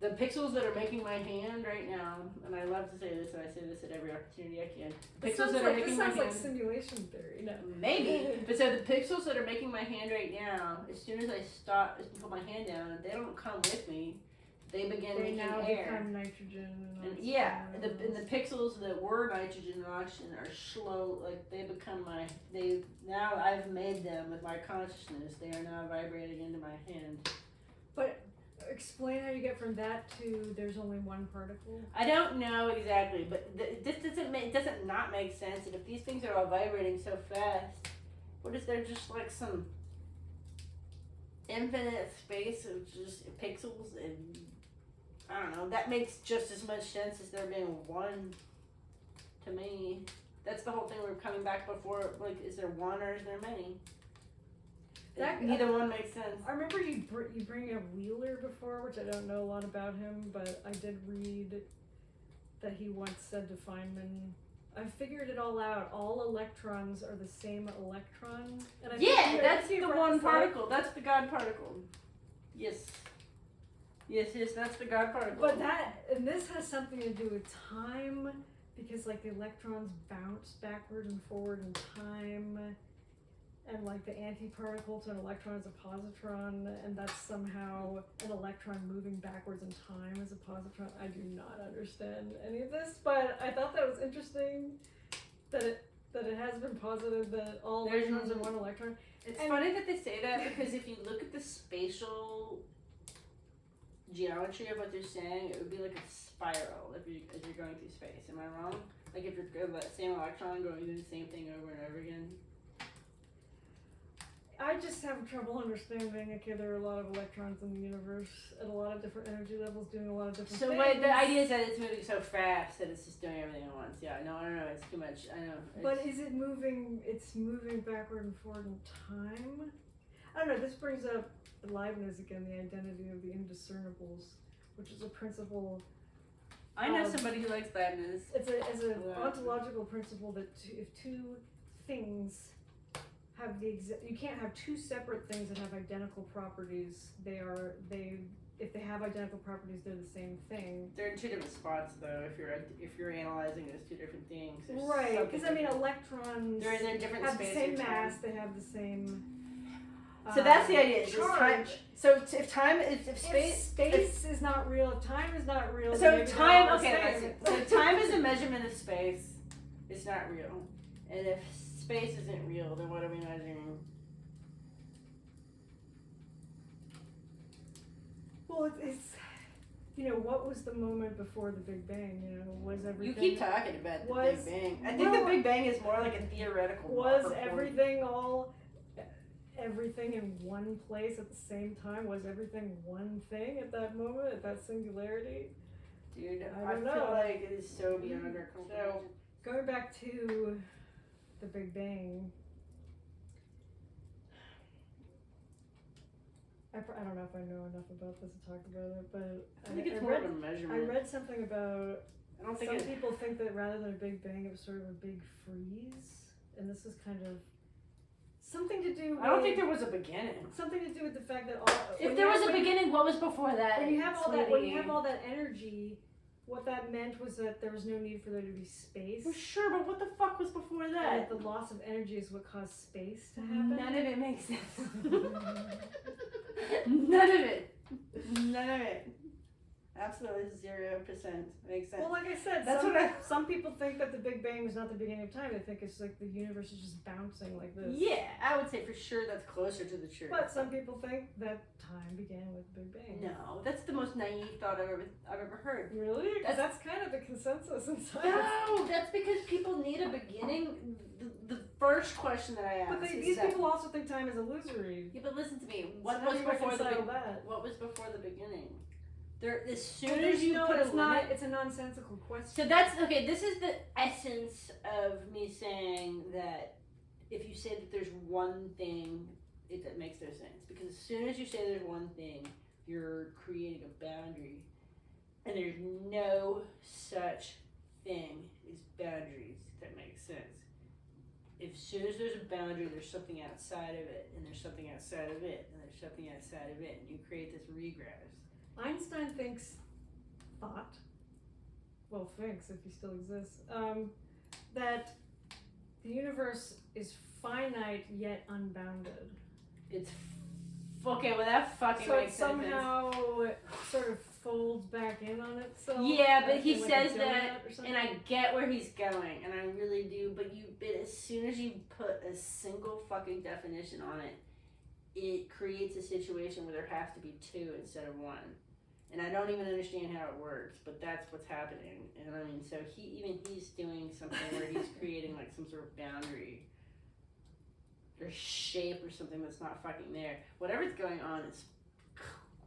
the pixels that are making my hand right now, and I love to say this, and I say this at every opportunity I can. This Pixels sounds that are making my hand. like simulation theory. No. Maybe, but so the pixels that are making my hand right now, as soon as I stop, put my hand down, they don't come with me. They begin They making now air. become nitrogen. And and the pixels that were nitrogen and oxygen are slow. Like they become now I've made them with my consciousness. They are now vibrating into my hand. But explain how you get from that to there's only one particle. I don't know exactly, but this doesn't not make sense. And if these things are all vibrating so fast, what is there just like some infinite space of just pixels? And I don't know. That makes just as much sense as there being one to me. That's the whole thing. We're coming back before. Like, is there one or is there many? Neither one makes sense. I remember you bring up Wheeler before, which I don't know a lot about him, but I did read that he once said to Feynman, "I figured it all out. All electrons are the same electron." And I That's the one particle. That's the God particle. Yes, that's the God particle. But this has something to do with time, because like the electrons bounce backward and forward in time. And like the antiparticle to an electron is a positron, and that's somehow an electron moving backwards in time as a positron. I do not understand any of this, but I thought that was interesting that it has been posited that all electrons are one electron. It's funny that they say that, because if you look at the spatial geometry of what they're saying, it would be like a spiral as you're going through space. Am I wrong? Like if you're that same electron going through the same thing over and over again. I just have trouble understanding, okay, there are a lot of electrons in the universe at a lot of different energy levels doing a lot of different things. So the idea is that it's moving so fast that it's just doing everything at once. Yeah, no, I don't know, it's too much. I know. But is it moving, it's moving backward and forward in time? I don't know, this brings up Leibniz again, the identity of the indiscernibles, which is a principle. I know somebody who likes Leibniz. It's an ontological principle that if two things have you can't have two separate things that have identical properties. If they have identical properties, they're the same thing. They're in two different spots, though. If you're analyzing those two different things, right? Because I mean, electrons they're in different have space the same mass. They have the same. So that's the idea. Charge. If space is not real, if time is not real. So time. Okay, so time is a measurement of space. It's not real, and if space isn't real, then what are we measuring? Well, you know, what was the moment before the Big Bang? You know, was everything? You keep talking about the was- Big Bang. I think the Big Bang is more like a theoretical. Was model. everything in one place at the same time? Was everything one thing at that moment, at that singularity? Dude, I don't feel know. like it is so beyond our comprehension. Going back to the Big Bang, I don't know if I know enough about this to talk about it, but I think it's more of a measurement. I read something about I don't think some it's people think that rather than a Big Bang, it was sort of a big freeze, and this is kind of something to do with. I don't think there was a beginning. Something to do with the fact that all. If there was a beginning, what was before that? When you have all that energy, what that meant was that there was no need for there to be space. Well, sure, but what the fuck was before And that? the loss of energy is what caused space to happen. None of it makes sense. None of it. None of it. Absolutely 0% makes sense. Well, like I said, That's some, what I- some people think that the Big Bang was not the beginning of time. They think it's like the universe is just bouncing like this. Yeah, I would say for sure that's closer to the truth. But some people think that time began with the Big Bang. No, that's the most naive thought I've ever heard. Really? Because that's kind of the consensus in science. No, that's because people need a beginning. The first question that I asked But is these that, people also think time is illusory. Yeah, but listen to me. What So how was do you before the reconcile big, that? What was before the beginning? There, as soon But as you no, put it's a not. limit. It's a nonsensical question. So that's okay. This is the essence of me saying that if you say that there's one thing, that makes no sense. Because as soon as you say there's one thing, you're creating a boundary, and there's no such thing as boundaries that make sense. As soon as there's a boundary, there's something outside of it, and there's something outside of it, and there's something outside of it, and you create this regress. Einstein thinks if he still exists, that the universe is finite yet unbounded. It's okay. Well, that fucking So it makes sense. somehow sort of folds back in on itself. Yeah, but like he in like says a that, donut or something. and I get where he's going, and I really do. But as soon as you put a single fucking definition on it, it creates a situation where there has to be two instead of one. And I don't even understand how it works, but that's what's happening. And I mean, so he's doing something where he's creating like some sort of boundary or shape or something that's not fucking there. Whatever's going on is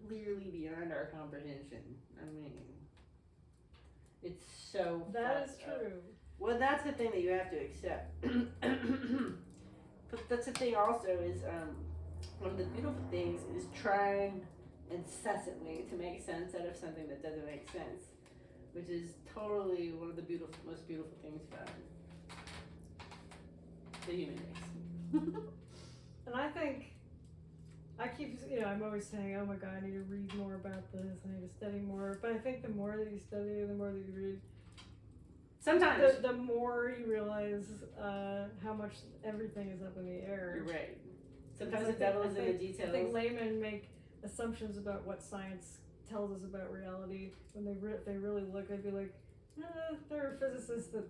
clearly beyond our comprehension. I mean, it's so That is fucked up. true. Well, that's the thing that you have to accept. But that's the thing also is one of the beautiful things is trying incessantly to make sense out of something that doesn't make sense, which is totally one of the most beautiful things about the human race. And I think I'm always saying, oh my god, I need to read more about this, I need to study more. But I think the more that you study, the more that you read, Sometimes the more you realize how much everything is up in the air. you're right. Sometimes Because the devil I is in the details. I think laymen make assumptions about what science tells us about reality. When they really look, they'd be like, there are physicists that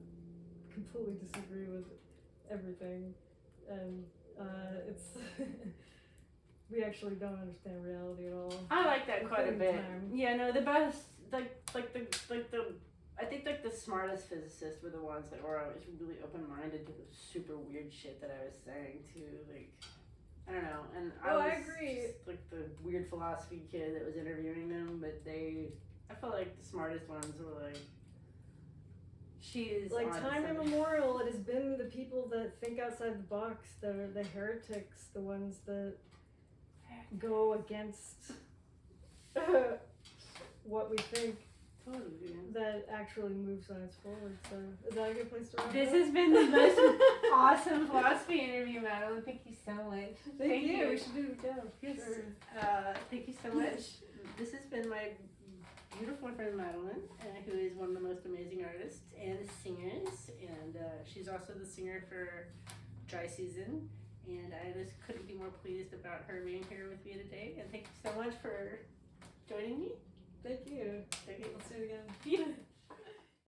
completely disagree with everything, and it's we actually don't understand reality at all. I like that quite a Including bit. time. Yeah, no, the best, I think the smartest physicists were the ones that were always really open-minded to the super weird shit that I was saying too. Like, I don't know, and I agree. Just, like the weird philosophy kid that was interviewing them, but I felt like the smartest ones were like, she's Like on time something. immemorial, it has been the people that think outside the box that are the heretics, the ones that go against what we think, Totally, yeah. that actually move science forward. So is that a good place to wrap This up? has been the most awesome philosophy interview, Madelyn. Thank you so much. Thank you. We should do it again. Yes. Sure. Thank you so much. This has been my beautiful friend Madelyn, who is one of the most amazing artists and singers, and she's also the singer for Dry Season, and I just couldn't be more pleased about her being here with me today, and thank you so much for joining me.